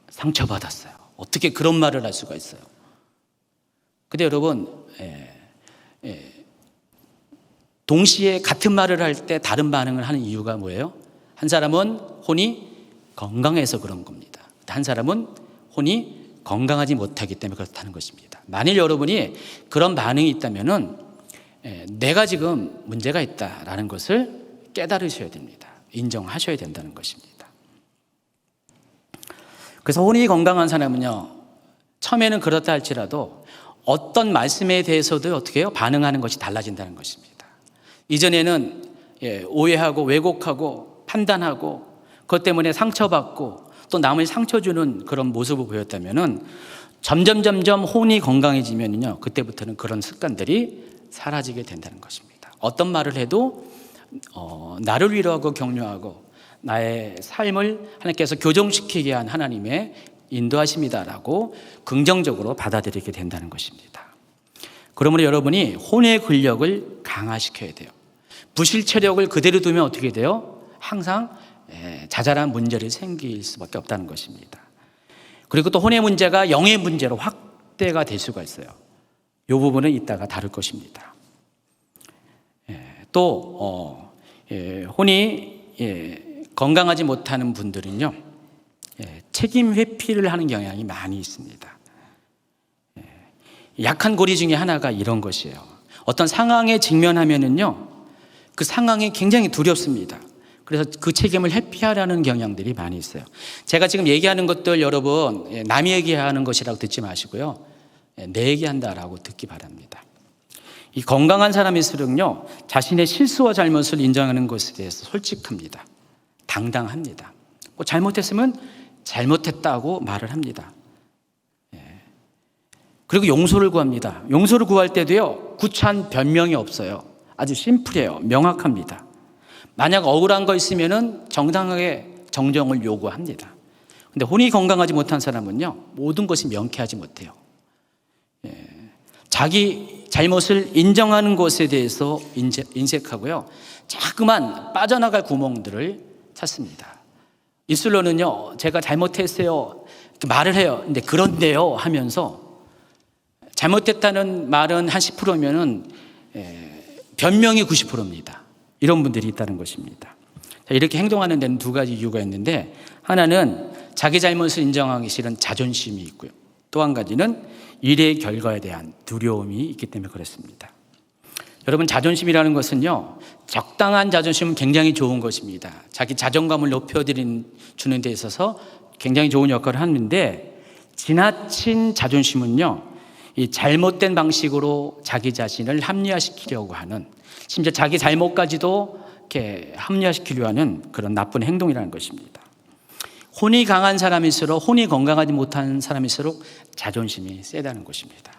상처받았어요. 어떻게 그런 말을 할 수가 있어요? 근데 여러분, 동시에 같은 말을 할 때 다른 반응을 하는 이유가 뭐예요? 한 사람은 혼이 건강해서 그런 겁니다. 한 사람은 혼이 건강하지 못하기 때문에 그렇다는 것입니다. 만일 여러분이 그런 반응이 있다면은 내가 지금 문제가 있다라는 것을 깨달으셔야 됩니다. 인정하셔야 된다는 것입니다. 그래서 혼이 건강한 사람은요, 처음에는 그렇다 할지라도 어떤 말씀에 대해서도 어떻게 해요? 반응하는 것이 달라진다는 것입니다. 이전에는 오해하고 왜곡하고 판단하고 그것 때문에 상처받고 또 남을 상처 주는 그런 모습을 보였다면은 점점 혼이 건강해지면요, 그때부터는 그런 습관들이 사라지게 된다는 것입니다. 어떤 말을 해도 나를 위로하고 격려하고 나의 삶을 하나님께서 교정시키게 한 하나님의 인도하심이다라고 긍정적으로 받아들이게 된다는 것입니다. 그러므로 여러분이 혼의 근력을 강화시켜야 돼요. 부실체력을 그대로 두면 어떻게 돼요? 항상 자잘한 문제를 생길 수밖에 없다는 것입니다. 그리고 또 혼의 문제가 영의 문제로 확대가 될 수가 있어요. 이 부분은 이따가 다룰 것입니다. 또 혼이 건강하지 못하는 분들은요, 책임 회피를 하는 경향이 많이 있습니다. 약한 고리 중에 하나가 이런 것이에요. 어떤 상황에 직면하면은요, 그 상황이 굉장히 두렵습니다. 그래서 그 책임을 회피하려는 경향들이 많이 있어요. 제가 지금 얘기하는 것들 여러분 남이 얘기하는 것이라고 듣지 마시고요, 내 얘기한다라고 듣기 바랍니다. 이 건강한 사람일수록요, 자신의 실수와 잘못을 인정하는 것에 대해서 솔직합니다. 당당합니다. 잘못했으면 잘못했다고 말을 합니다. 그리고 용서를 구합니다. 용서를 구할 때도요, 구차한 변명이 없어요. 아주 심플해요. 명확합니다. 만약 억울한 거 있으면은 정당하게 정정을 요구합니다. 근데 혼이 건강하지 못한 사람은요, 모든 것이 명쾌하지 못해요. 자기 잘못을 인정하는 것에 대해서 인색하고요, 자꾸만 빠져나갈 구멍들을 찾습니다. 입술로는요, 제가 잘못했어요 이렇게 말을 해요. 근데 그런데요 하면서, 잘못했다는 말은 한 10%면은 변명이 90%입니다. 이런 분들이 있다는 것입니다. 이렇게 행동하는 데는 두 가지 이유가 있는데, 하나는 자기 잘못을 인정하기 싫은 자존심이 있고요, 또 한 가지는 일의 결과에 대한 두려움이 있기 때문에 그렇습니다. 여러분, 자존심이라는 것은요, 적당한 자존심은 굉장히 좋은 것입니다. 자기 자존감을 높여주는 데 있어서 굉장히 좋은 역할을 하는데, 지나친 자존심은요, 이 잘못된 방식으로 자기 자신을 합리화시키려고 하는, 심지어 자기 잘못까지도 이렇게 합리화시키려 하는 그런 나쁜 행동이라는 것입니다. 혼이 강한 사람일수록, 혼이 건강하지 못한 사람일수록 자존심이 세다는 것입니다.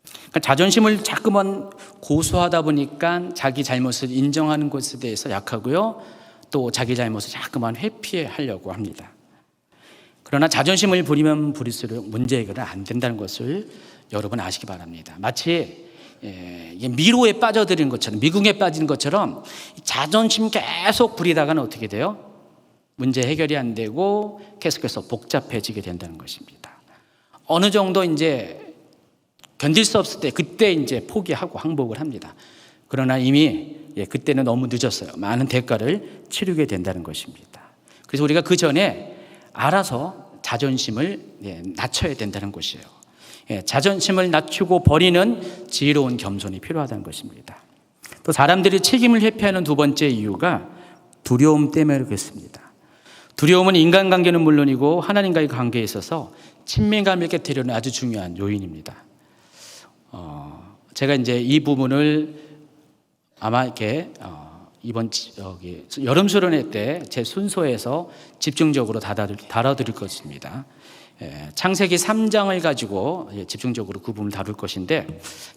그러니까 자존심을 자꾸만 고수하다 보니까 자기 잘못을 인정하는 것에 대해서 약하고요, 또 자기 잘못을 자꾸만 회피하려고 합니다. 그러나 자존심을 부리면 부릴수록 문제 해결은 안 된다는 것을 여러분 아시기 바랍니다. 마치 미로에 빠져드는 것처럼, 미궁에 빠진 것처럼 자존심 계속 부리다가는 어떻게 돼요? 문제 해결이 안 되고 계속해서 복잡해지게 된다는 것입니다. 어느 정도 이제 견딜 수 없을 때, 그때 이제 포기하고 항복을 합니다. 그러나 이미 그때는 너무 늦었어요. 많은 대가를 치르게 된다는 것입니다. 그래서 우리가 그 전에 알아서 자존심을 낮춰야 된다는 것이에요. 자존심을 낮추고 버리는 지혜로운 겸손이 필요하다는 것입니다. 또 사람들이 책임을 회피하는 두 번째 이유가 두려움 때문에 그렇습니다. 두려움은 인간관계는 물론이고 하나님과의 관계에 있어서 친밀감을 깨뜨리는 아주 중요한 요인입니다. 제가 이제 이 부분을 아마 이렇게 이번 여름 수련회 때 제 순서에서 집중적으로 다뤄드릴 것입니다. 창세기 3장을 가지고 집중적으로 그 부분을 다룰 것인데,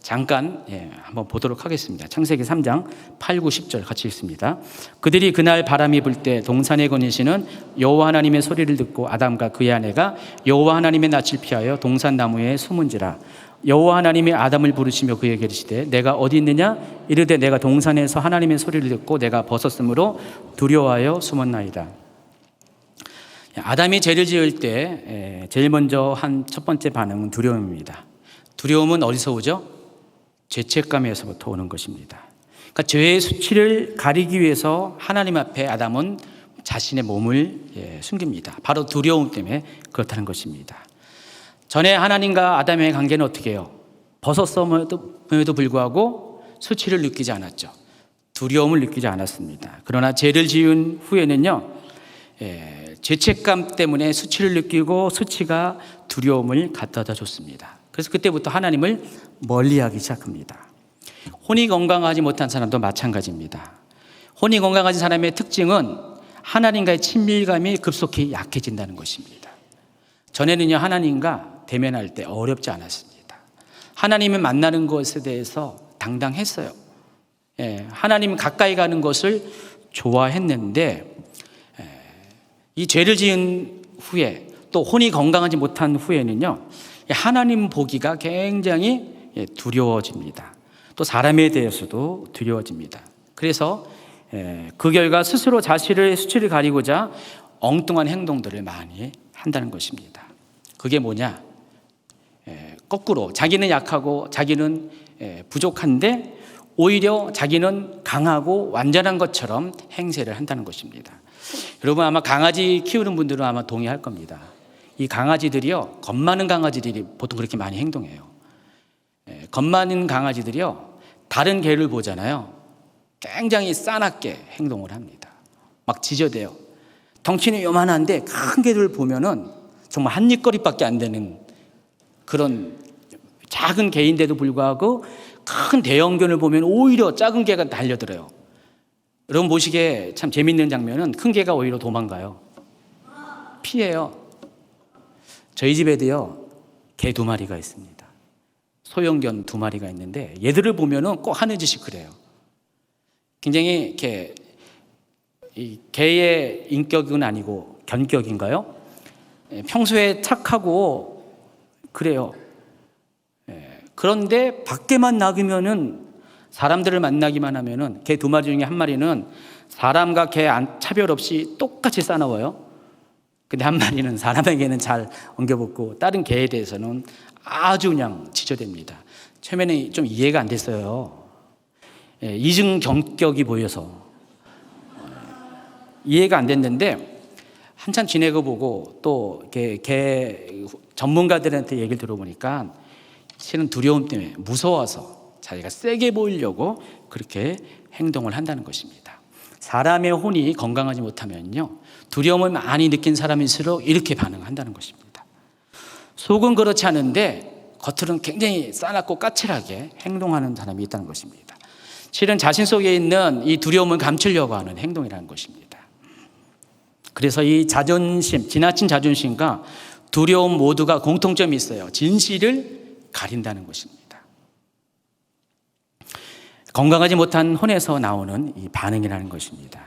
잠깐 한번 보도록 하겠습니다. 창세기 3장 8, 9, 10절 같이 읽습니다. 그들이 그날 바람이 불 때 동산에 거니시는 여호와 하나님의 소리를 듣고 아담과 그의 아내가 여호와 하나님의 낯을 피하여 동산 나무에 숨은지라. 여호와 하나님이 아담을 부르시며 그에게 이르시되 내가 어디 있느냐? 이르되 내가 동산에서 하나님의 소리를 듣고 내가 벗었으므로 두려워하여 숨었나이다. 아담이 죄를 지을 때 제일 먼저 한 첫 번째 반응은 두려움입니다. 두려움은 어디서 오죠? 죄책감에서부터 오는 것입니다. 그러니까 죄의 수치를 가리기 위해서 하나님 앞에 아담은 자신의 몸을 숨깁니다. 바로 두려움 때문에 그렇다는 것입니다. 전에 하나님과 아담의 관계는 어떻게 해요? 벗었음에도 불구하고 수치를 느끼지 않았죠. 두려움을 느끼지 않았습니다. 그러나 죄를 지은 후에는요, 죄책감 때문에 수치를 느끼고 수치가 두려움을 갖다 줬습니다. 그래서 그때부터 하나님을 멀리하기 시작합니다. 혼이 건강하지 못한 사람도 마찬가지입니다. 혼이 건강하지 사람의 특징은 하나님과의 친밀감이 급속히 약해진다는 것입니다. 전에는요, 하나님과 대면할 때 어렵지 않았습니다. 하나님을 만나는 것에 대해서 당당했어요. 하나님 가까이 가는 것을 좋아했는데, 이 죄를 지은 후에, 또 혼이 건강하지 못한 후에는요, 하나님 보기가 굉장히 두려워집니다. 또 사람에 대해서도 두려워집니다. 그래서 그 결과 스스로 자신의 수치를 가리고자 엉뚱한 행동들을 많이 한다는 것입니다. 그게 뭐냐? 거꾸로 자기는 약하고 자기는 부족한데 오히려 자기는 강하고 완전한 것처럼 행세를 한다는 것입니다. 여러분 아마 강아지 키우는 분들은 아마 동의할 겁니다. 이 강아지들이요, 겁 많은 강아지들이 보통 그렇게 많이 행동해요. 겁 많은 강아지들이요, 다른 개를 보잖아요. 굉장히 싸납게 행동을 합니다. 막 짖어대요. 덩치는 요만한데 큰 개를 보면은 정말 한 입거리밖에 안 되는 그런 작은 개인데도 불구하고 큰 대형견을 보면 오히려 작은 개가 달려들어요. 여러분 보시기에 참 재밌는 장면은 큰 개가 오히려 도망가요. 피해요. 저희 집에도요, 개 2마리가 있습니다. 소형견 2마리가 있는데 얘들을 보면은 꼭 하는 짓이 그래요. 굉장히 이렇게 이 개의 인격은 아니고 견격인가요? 평소에 착하고 그래요. 그런데 밖에만 나가면은 사람들을 만나기만 하면은 개 2마리 중에 1마리는 사람과 개 차별 없이 똑같이 싸나워요. 근데 1마리는 사람에게는 잘 엉겨붙고 다른 개에 대해서는 아주 그냥 짖어댑니다. 처음에는 좀 이해가 안 됐어요. 이중 경격이 보여서 이해가 안 됐는데 한참 지내고 보고 또 개 전문가들한테 얘기를 들어보니까 실은 두려움 때문에 무서워서 자기가 세게 보이려고 그렇게 행동을 한다는 것입니다. 사람의 혼이 건강하지 못하면요, 두려움을 많이 느낀 사람일수록 이렇게 반응한다는 것입니다. 속은 그렇지 않은데 겉으로는 굉장히 싸납고 까칠하게 행동하는 사람이 있다는 것입니다. 실은 자신 속에 있는 이 두려움을 감추려고 하는 행동이라는 것입니다. 그래서 이 자존심, 지나친 자존심과 두려움 모두가 공통점이 있어요. 진실을 가린다는 것입니다. 건강하지 못한 혼에서 나오는 이 반응이라는 것입니다.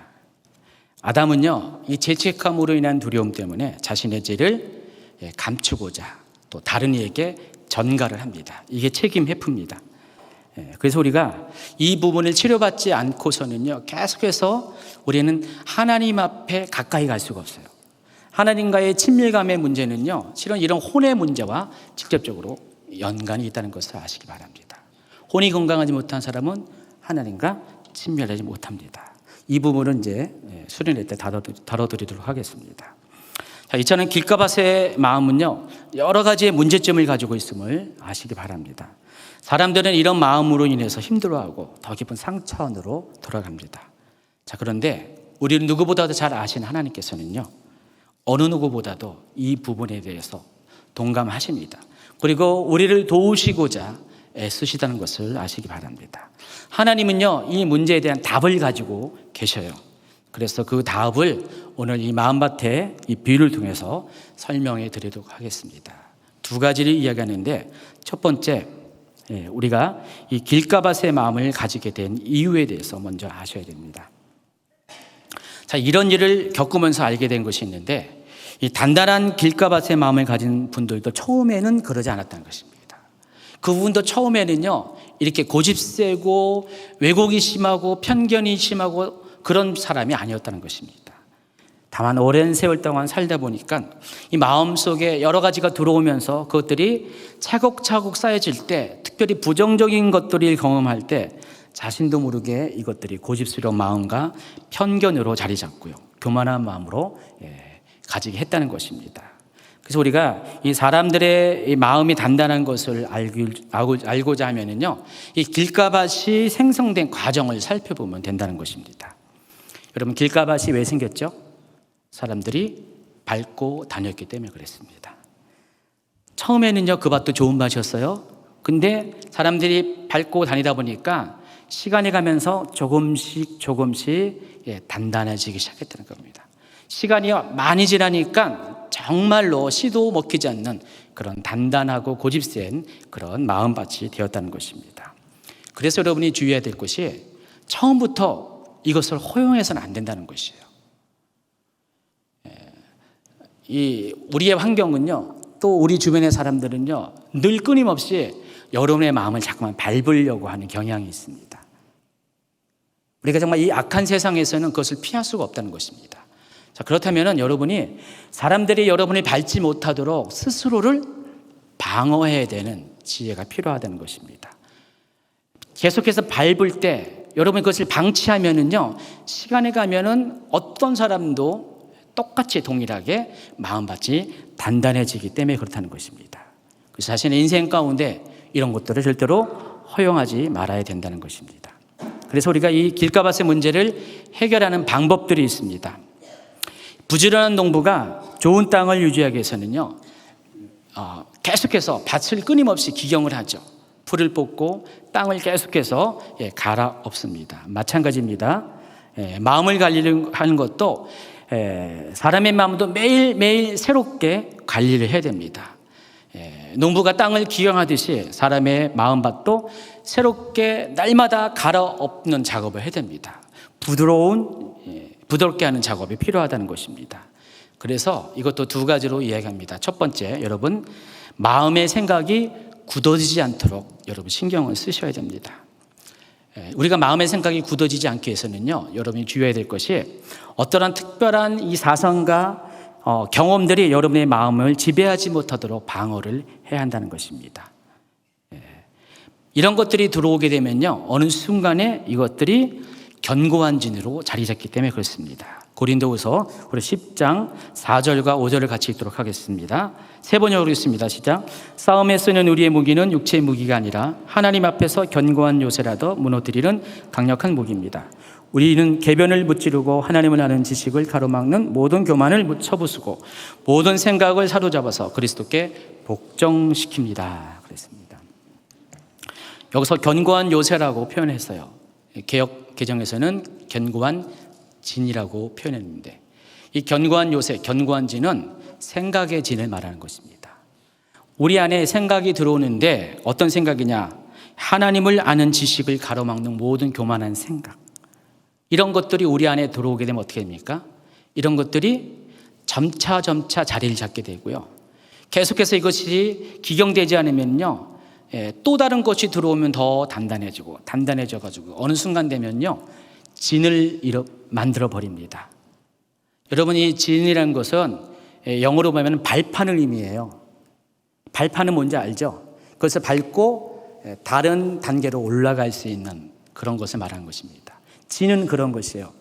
아담은요, 이 죄책감으로 인한 두려움 때문에 자신의 죄를 감추고자 또 다른 이에게 전가를 합니다. 이게 책임 회피입니다. 그래서 우리가 이 부분을 치료받지 않고서는요, 계속해서 우리는 하나님 앞에 가까이 갈 수가 없어요. 하나님과의 친밀감의 문제는요, 실은 이런 혼의 문제와 직접적으로 연관이 있다는 것을 아시기 바랍니다. 혼이 건강하지 못한 사람은 하나님과 친밀하지 못합니다. 이 부분은 이제 수련회 때 다뤄드리도록 하겠습니다. 자, 이 차는 길가밭의 마음은요, 여러 가지의 문제점을 가지고 있음을 아시기 바랍니다. 사람들은 이런 마음으로 인해서 힘들어하고 더 깊은 상처 안으로 돌아갑니다. 자, 그런데 우리는 누구보다도 잘 아신 하나님께서는요, 어느 누구보다도 이 부분에 대해서 동감하십니다. 그리고 우리를 도우시고자 애쓰시다는 것을 아시기 바랍니다. 하나님은요, 이 문제에 대한 답을 가지고 계셔요. 그래서 그 답을 오늘 이 마음밭의 이 비유를 통해서 설명해 드리도록 하겠습니다. 2가지를 이야기하는데, 첫 번째, 우리가 이 길가밭의 마음을 가지게 된 이유에 대해서 먼저 아셔야 됩니다. 자, 이런 일을 겪으면서 알게 된 것이 있는데, 이 단단한 길가밭의 마음을 가진 분들도 처음에는 그러지 않았다는 것입니다. 그분도 처음에는요, 이렇게 고집세고 왜곡이 심하고 편견이 심하고 그런 사람이 아니었다는 것입니다. 다만 오랜 세월 동안 살다 보니까 이 마음속에 여러 가지가 들어오면서 그것들이 차곡차곡 쌓여질 때, 특별히 부정적인 것들을 경험할 때 자신도 모르게 이것들이 고집스러운 마음과 편견으로 자리 잡고요, 교만한 마음으로 가지게 했다는 것입니다. 그래서 우리가 이 사람들의 이 마음이 단단한 것을 알고자 하면은요, 이 길가밭이 생성된 과정을 살펴보면 된다는 것입니다. 여러분, 길가밭이 왜 생겼죠? 사람들이 밟고 다녔기 때문에 그랬습니다. 처음에는요, 그 밭도 좋은 밭이었어요. 근데 사람들이 밟고 다니다 보니까 시간이 가면서 조금씩 단단해지기 시작했다는 겁니다. 시간이 많이 지나니까 정말로 씨도 먹히지 않는 그런 단단하고 고집센 그런 마음밭이 되었다는 것입니다. 그래서 여러분이 주의해야 될 것이 처음부터 이것을 허용해서는 안 된다는 것이에요. 우리의 환경은요, 또 우리 주변의 사람들은요, 늘 끊임없이 여러분의 마음을 자꾸만 밟으려고 하는 경향이 있습니다. 우리가 정말 이 악한 세상에서는 그것을 피할 수가 없다는 것입니다. 자, 그렇다면 여러분이 사람들이 여러분을 밟지 못하도록 스스로를 방어해야 되는 지혜가 필요하다는 것입니다. 계속해서 밟을 때 여러분이 그것을 방치하면은요, 시간이 가면은 어떤 사람도 똑같이 동일하게 마음밭이 단단해지기 때문에 그렇다는 것입니다. 그래서 자신의 인생 가운데 이런 것들을 절대로 허용하지 말아야 된다는 것입니다. 그래서 우리가 이 길가밭의 문제를 해결하는 방법들이 있습니다. 부지런한 농부가 좋은 땅을 유지하기 위해서는요, 계속해서 밭을 끊임없이 기경을 하죠. 풀을 뽑고 땅을 계속해서 갈아엎습니다. 마찬가지입니다. 마음을 관리하는 것도 사람의 마음도 매일매일 새롭게 관리를 해야 됩니다. 농부가 땅을 기경하듯이 사람의 마음밭도 새롭게 날마다 갈아엎는 작업을 해야 됩니다. 부드럽게 하는 작업이 필요하다는 것입니다. 그래서 이것도 두 가지로 이야기합니다. 첫 번째, 여러분 마음의 생각이 굳어지지 않도록 여러분 신경을 쓰셔야 됩니다. 우리가 마음의 생각이 굳어지지 않기 위해서는요, 여러분이 주의해야 될 것이 어떠한 특별한 이 사상과 경험들이 여러분의 마음을 지배하지 못하도록 방어를 해야 한다는 것입니다. 이런 것들이 들어오게 되면요, 어느 순간에 이것들이 견고한 진으로 자리 잡기 때문에 그렇습니다. 고린도후서 우리 10장 4절과 5절을 같이 읽도록 하겠습니다. 세 번역으로 읽습니다. 시작. 싸움에 쓰는 우리의 무기는 육체의 무기가 아니라 하나님 앞에서 견고한 요새라도 무너뜨리는 강력한 무기입니다. 우리는 계변을 무찌르고 하나님을 아는 지식을 가로막는 모든 교만을 쳐부수고 모든 생각을 사로잡아서 그리스도께 복종시킵니다. 그랬습니다. 여기서 견고한 요새라고 표현했어요. 개역 개정에서는 견고한 진이라고 표현했는데, 이 견고한 요새, 견고한 진은 생각의 진을 말하는 것입니다. 우리 안에 생각이 들어오는데 어떤 생각이냐? 하나님을 아는 지식을 가로막는 모든 교만한 생각, 이런 것들이 우리 안에 들어오게 되면 어떻게 됩니까? 이런 것들이 점차 자리를 잡게 되고요, 계속해서 이것이 기경되지 않으면요, 또 다른 것이 들어오면 더 단단해져가지고 어느 순간 되면요, 진을 만들어 버립니다. 여러분, 이 진이라는 것은 영어로 보면 발판을 의미해요. 발판은 뭔지 알죠? 그것을 밟고 다른 단계로 올라갈 수 있는 그런 것을 말하는 것입니다. 진은 그런 것이에요.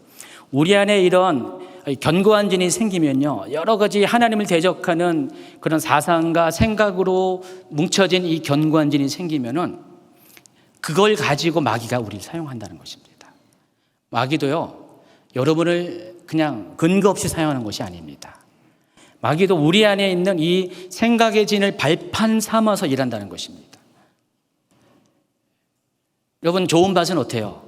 우리 안에 이런 견고한 진이 생기면요, 여러 가지 하나님을 대적하는 그런 사상과 생각으로 뭉쳐진 이 견고한 진이 생기면은 그걸 가지고 마귀가 우리를 사용한다는 것입니다. 마귀도요, 여러분을 그냥 근거 없이 사용하는 것이 아닙니다. 마귀도 우리 안에 있는 이 생각의 진을 발판 삼아서 일한다는 것입니다. 여러분, 좋은 밭은 어때요?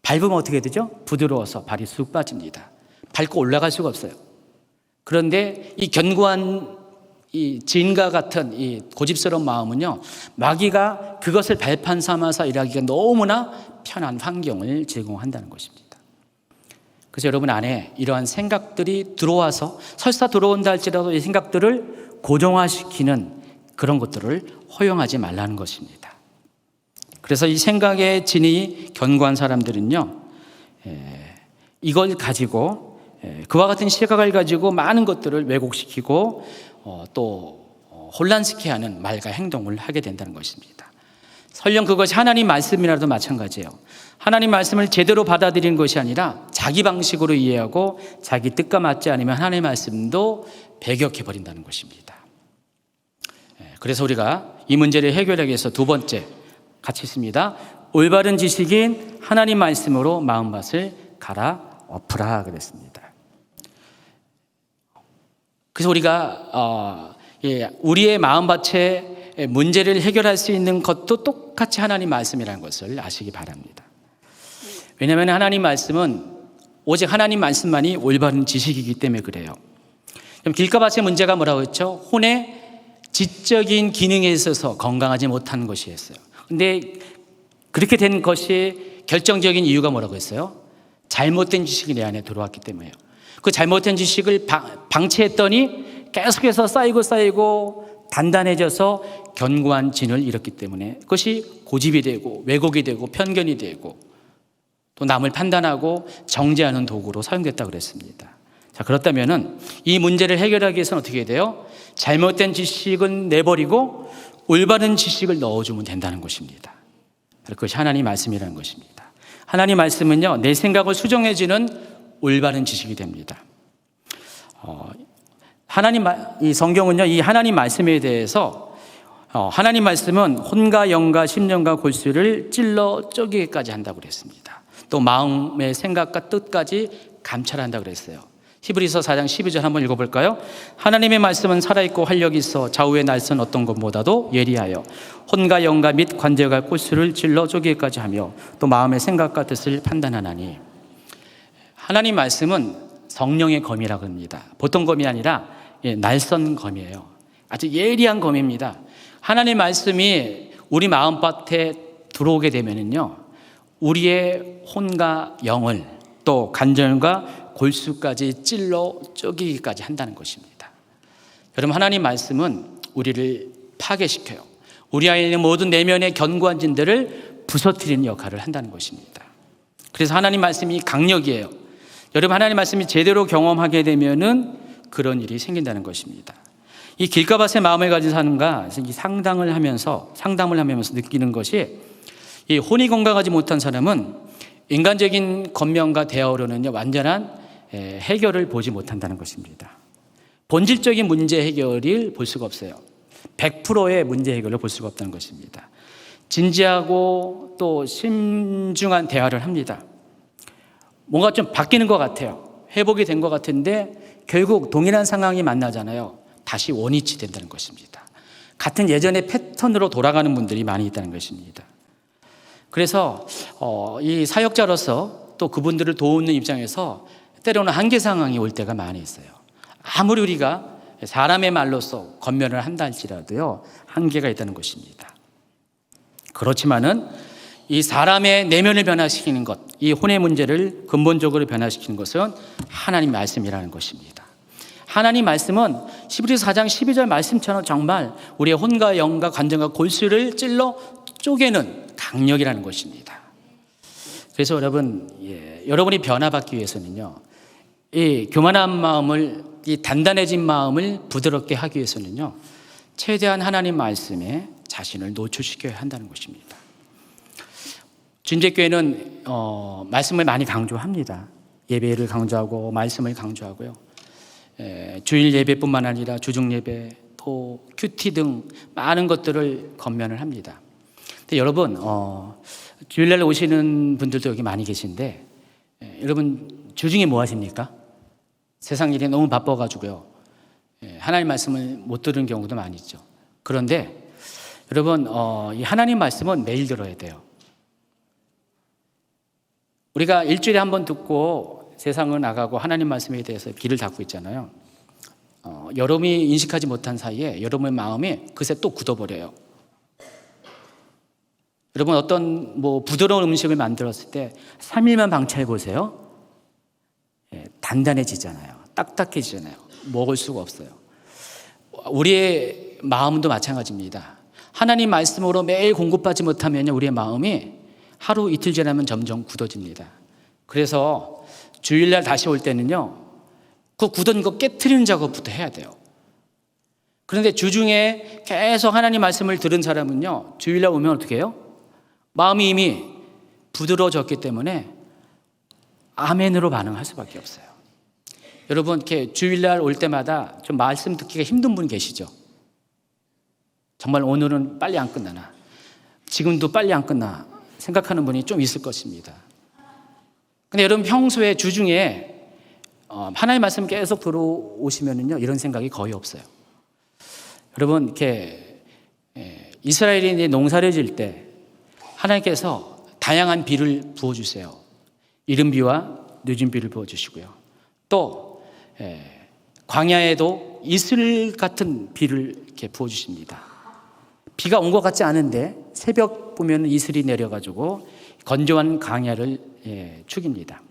밟으면 어떻게 되죠? 부드러워서 발이 쑥 빠집니다. 밟고 올라갈 수가 없어요. 그런데 이 견고한 이 진과 같은 이 고집스러운 마음은요, 마귀가 그것을 발판 삼아서 일하기가 너무나 편한 환경을 제공한다는 것입니다. 그래서 여러분 안에 이러한 생각들이 들어와서 설사 들어온다 할지라도 이 생각들을 고정화시키는 그런 것들을 허용하지 말라는 것입니다. 그래서 이 생각의 진이 견고한 사람들은요, 이걸 가지고 그와 같은 시각을 가지고 많은 것들을 왜곡시키고 또 혼란시켜야 하는 말과 행동을 하게 된다는 것입니다. 설령 그것이 하나님 말씀이라도 마찬가지예요. 하나님 말씀을 제대로 받아들이는 것이 아니라 자기 방식으로 이해하고 자기 뜻과 맞지 않으면 하나님의 말씀도 배격해 버린다는 것입니다. 그래서 우리가 이 문제를 해결하기 위해서 두 번째 같이 있습니다. 올바른 지식인 하나님 말씀으로 마음밭을 갈아엎으라 그랬습니다. 그래서 우리가 우리의 마음밭의 문제를 해결할 수 있는 것도 똑같이 하나님 말씀이라는 것을 아시기 바랍니다. 왜냐하면 하나님 말씀은 오직 하나님 말씀만이 올바른 지식이기 때문에 그래요. 그럼 길가밭의 문제가 뭐라고 했죠? 혼의 지적인 기능에 있어서 건강하지 못한 것이었어요. 그런데 그렇게 된 것이 결정적인 이유가 뭐라고 했어요? 잘못된 지식이 내 안에 들어왔기 때문이에요. 그 잘못된 지식을 방치했더니 계속해서 쌓이고 단단해져서 견고한 진을 잃었기 때문에 그것이 고집이 되고 왜곡이 되고 편견이 되고 또 남을 판단하고 정죄하는 도구로 사용됐다고 그랬습니다. 자, 그렇다면은 이 문제를 해결하기 위해서는 어떻게 해야 돼요? 잘못된 지식은 내버리고 올바른 지식을 넣어주면 된다는 것입니다. 바로 그것이 하나님 말씀이라는 것입니다. 하나님 말씀은요, 내 생각을 수정해주는 올바른 지식이 됩니다. 이 성경은요, 이 하나님 말씀에 대해서 하나님 말씀은 혼과 영과 심령과 골수를 찔러 쪼개기까지 한다고 그랬습니다. 또 마음의 생각과 뜻까지 감찰한다고 그랬어요. 히브리서 4장 12절 한번 읽어볼까요? 하나님의 말씀은 살아있고 활력이 있어 좌우의 날선 어떤 것보다도 예리하여 혼과 영과 및 관절과 골수를 찔러 쪼개기까지 하며 또 마음의 생각과 뜻을 판단하나니. 하나님 말씀은 성령의 검이라고 합니다. 보통 검이 아니라 날선 검이에요. 아주 예리한 검입니다. 하나님 말씀이 우리 마음밭에 들어오게 되면은요, 우리의 혼과 영을 또 간절과 골수까지 찔러 쪼개기까지 한다는 것입니다. 여러분, 하나님 말씀은 우리를 파괴시켜요. 우리 안에 있는 모든 내면의 견고한 진들을 부서뜨리는 역할을 한다는 것입니다. 그래서 하나님 말씀이 강력이에요. 여러분, 하나님 말씀이 제대로 경험하게 되면은 그런 일이 생긴다는 것입니다. 이 길가밭의 마음을 가진 사람과 이 상담을 하면서 느끼는 것이, 이 혼이 건강하지 못한 사람은 인간적인 권면과 대화로는 완전한 해결을 보지 못한다는 것입니다. 본질적인 문제 해결을 볼 수가 없어요. 100%의 문제 해결을 볼 수가 없다는 것입니다. 진지하고 또 신중한 대화를 합니다. 뭔가 좀 바뀌는 것 같아요. 회복이 된 것 같은데 결국 동일한 상황이 만나잖아요. 다시 원위치 된다는 것입니다. 같은 예전의 패턴으로 돌아가는 분들이 많이 있다는 것입니다. 그래서 이 사역자로서 또 그분들을 도우는 입장에서 때로는 한계 상황이 올 때가 많이 있어요. 아무리 우리가 사람의 말로서 권면을 한다 할지라도요, 한계가 있다는 것입니다. 그렇지만은 이 사람의 내면을 변화시키는 것, 이 혼의 문제를 근본적으로 변화시키는 것은 하나님 말씀이라는 것입니다. 하나님 말씀은 히브리서 4장 12절 말씀처럼 정말 우리의 혼과 영과 관절과 골수를 찔러 쪼개는 강력이라는 것입니다. 그래서 여러분, 여러분이 변화받기 위해서는요, 이 교만한 마음을, 이 단단해진 마음을 부드럽게 하기 위해서는요, 최대한 하나님 말씀에 자신을 노출시켜야 한다는 것입니다. 진재교회는 말씀을 많이 강조합니다. 예배를 강조하고 말씀을 강조하고요. 주일 예배뿐만 아니라 주중 예배, 또 큐티 등 많은 것들을 권면을 합니다. 근데 여러분, 주일날 오시는 분들도 여기 많이 계신데, 여러분 주중에 뭐 하십니까? 세상 일이 너무 바빠가지고요, 하나님 말씀을 못 들은 경우도 많이 있죠. 그런데 여러분, 이 하나님 말씀은 매일 들어야 돼요. 우리가 일주일에 한 번 듣고 세상을 나가고 하나님 말씀에 대해서 귀를 닫고 있잖아요. 여러분이 인식하지 못한 사이에 여러분의 마음이 그새 또 굳어버려요. 여러분, 어떤 부드러운 음식을 만들었을 때 3일만 방치해 보세요. 단단해지잖아요. 딱딱해지잖아요. 먹을 수가 없어요. 우리의 마음도 마찬가지입니다. 하나님 말씀으로 매일 공급받지 못하면 우리의 마음이 하루 이틀 지나면 점점 굳어집니다. 그래서 주일날 다시 올 때는요, 그 굳은 거 깨트리는 작업부터 해야 돼요. 그런데 주중에 계속 하나님 말씀을 들은 사람은요, 주일날 오면 어떻게 해요? 마음이 이미 부드러워졌기 때문에 아멘으로 반응할 수밖에 없어요. 여러분, 이렇게 주일날 올 때마다 좀 말씀 듣기가 힘든 분 계시죠? 정말 오늘은 빨리 안 끝나나, 지금도 빨리 안 끝나 생각하는 분이 좀 있을 것입니다. 근데 여러분, 평소에 주중에 하나님 말씀 계속 들어오시면은요, 이런 생각이 거의 없어요. 여러분, 이렇게 이스라엘이 농사를 지을 때 하나님께서 다양한 비를 부어주세요. 이른 비와 늦은 비를 부어주시고요. 또 광야에도 이슬 같은 비를 이렇게 부어주십니다. 비가 온 것 같지 않은데 새벽 보면 이슬이 내려가지고 건조한 광야를 죽입니다.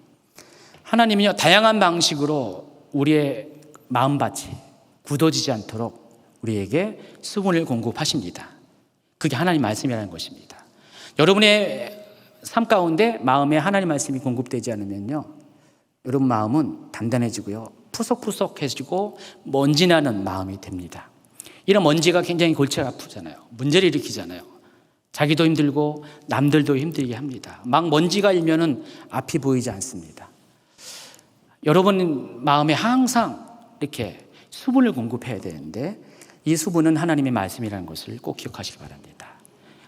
하나님은요, 다양한 방식으로 우리의 마음밭이 굳어지지 않도록 우리에게 수분을 공급하십니다. 그게 하나님 말씀이라는 것입니다. 여러분의 삶 가운데 마음에 하나님 말씀이 공급되지 않으면요, 여러분 마음은 단단해지고요, 푸석푸석해지고 먼지나는 마음이 됩니다. 이런 먼지가 굉장히 골치가 아프잖아요. 문제를 일으키잖아요. 자기도 힘들고 남들도 힘들게 합니다. 막 먼지가 일면은 앞이 보이지 않습니다. 여러분 마음에 항상 이렇게 수분을 공급해야 되는데 이 수분은 하나님의 말씀이라는 것을 꼭 기억하시기 바랍니다.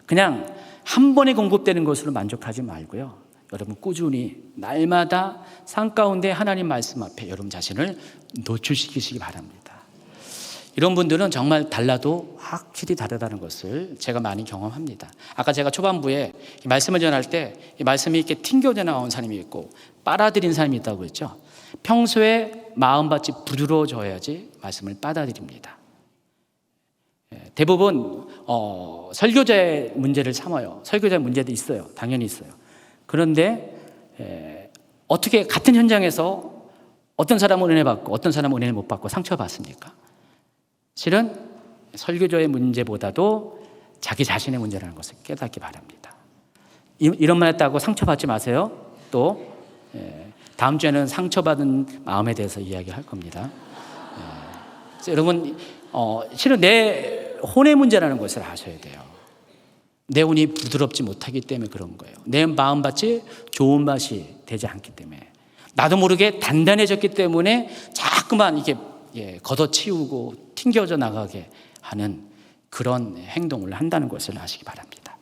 그냥 한 번에 공급되는 것으로 만족하지 말고요. 여러분 꾸준히 날마다 산 가운데 하나님 말씀 앞에 여러분 자신을 노출시키시기 바랍니다. 이런 분들은 정말 달라도 확실히 다르다는 것을 제가 많이 경험합니다. 아까 제가 초반부에 이 말씀을 전할 때 이 말씀이 이렇게 튕겨져 나온 사람이 있고 빨아들인 사람이 있다고 했죠. 평소에 마음밭이 부드러워져야지 말씀을 빨아들입니다. 대부분 설교자의 문제를 삼아요. 설교자의 문제도 있어요. 당연히 있어요. 그런데 어떻게 같은 현장에서 어떤 사람은 은혜 받고 어떤 사람은 은혜를 못 받고 상처받습니까? 실은 설교자의 문제보다도 자기 자신의 문제라는 것을 깨닫기 바랍니다. 이런 말 했다고 상처받지 마세요. 또 다음 주에는 상처받은 마음에 대해서 이야기할 겁니다. 여러분 실은 내 혼의 문제라는 것을 아셔야 돼요. 내 혼이 부드럽지 못하기 때문에 그런 거예요. 내 마음밭이 좋은 맛이 되지 않기 때문에 나도 모르게 단단해졌기 때문에 자꾸만 이게 걷어치우고 튕겨져 나가게 하는 그런 행동을 한다는 것을 아시기 바랍니다.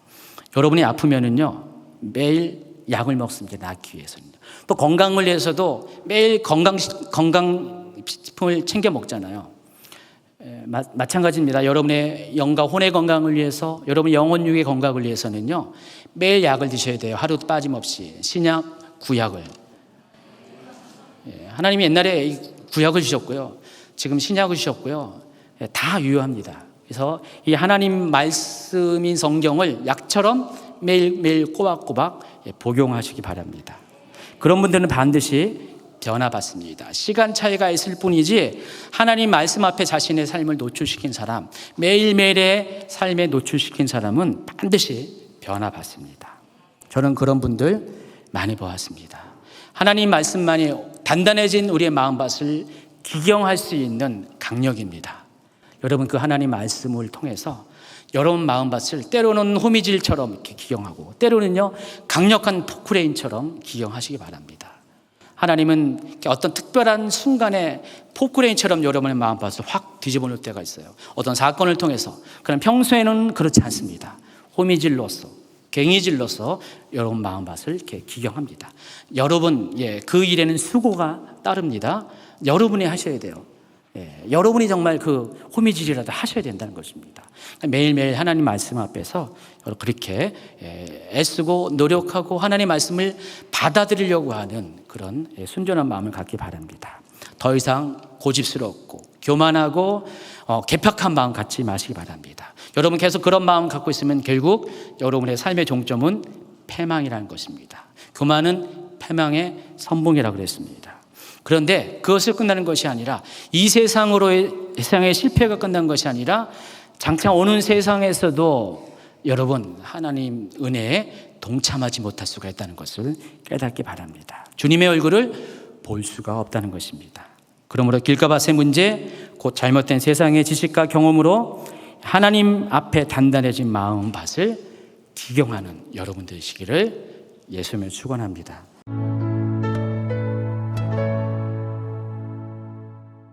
여러분이 아프면은요 매일 약을 먹습니다. 낫기 위해서는요. 또 건강을 위해서도 매일 건강식품을 챙겨 먹잖아요. 마찬가지입니다. 여러분의 영과 혼의 건강을 위해서, 여러분의 영혼육의 건강을 위해서는요 매일 약을 드셔야 돼요. 하루도 빠짐없이 신약, 구약을. 하나님이 옛날에 구약을 주셨고요, 지금 신약을 주셨고요, 다 유효합니다. 그래서 이 하나님 말씀인 성경을 약처럼 매일매일 꼬박꼬박 복용하시기 바랍니다. 그런 분들은 반드시 변화받습니다. 시간 차이가 있을 뿐이지 하나님 말씀 앞에 자신의 삶을 노출시킨 사람, 매일매일의 삶에 노출시킨 사람은 반드시 변화받습니다. 저는 그런 분들 많이 보았습니다. 하나님 말씀만이 단단해진 우리의 마음밭을 기경할 수 있는 강력입니다. 여러분 그 하나님 말씀을 통해서 여러분 마음밭을 때로는 호미질처럼 이렇게 기경하고 때로는요 강력한 포크레인처럼 기경하시기 바랍니다. 하나님은 어떤 특별한 순간에 포크레인처럼 여러분의 마음밭을 확 뒤집어 놓을 때가 있어요. 어떤 사건을 통해서. 그럼 평소에는 그렇지 않습니다. 호미질로서, 괭이질로서 여러분 마음밭을 이렇게 기경합니다. 여러분, 그 일에는 수고가 따릅니다. 여러분이 하셔야 돼요. 여러분이 정말 그 호미질이라도 하셔야 된다는 것입니다. 매일매일 하나님 말씀 앞에서 그렇게 애쓰고 노력하고 하나님 말씀을 받아들이려고 하는 그런 순전한 마음을 갖기 바랍니다. 더 이상 고집스럽고 교만하고 괴팍한 마음 갖지 마시기 바랍니다. 여러분 계속 그런 마음 갖고 있으면 결국 여러분의 삶의 종점은 패망이라는 것입니다. 교만은 패망의 선봉이라고 그랬습니다. 그런데 그것을 끝나는 것이 아니라 이 세상의 실패가 끝난 것이 아니라 장차 오는 세상에서도 여러분 하나님 은혜에 동참하지 못할 수가 있다는 것을 깨닫기 바랍니다. 주님의 얼굴을 볼 수가 없다는 것입니다. 그러므로 길가밭의 문제, 곧 잘못된 세상의 지식과 경험으로 하나님 앞에 단단해진 마음밭을 기경하는 여러분 되시기를 예수님을 축원합니다.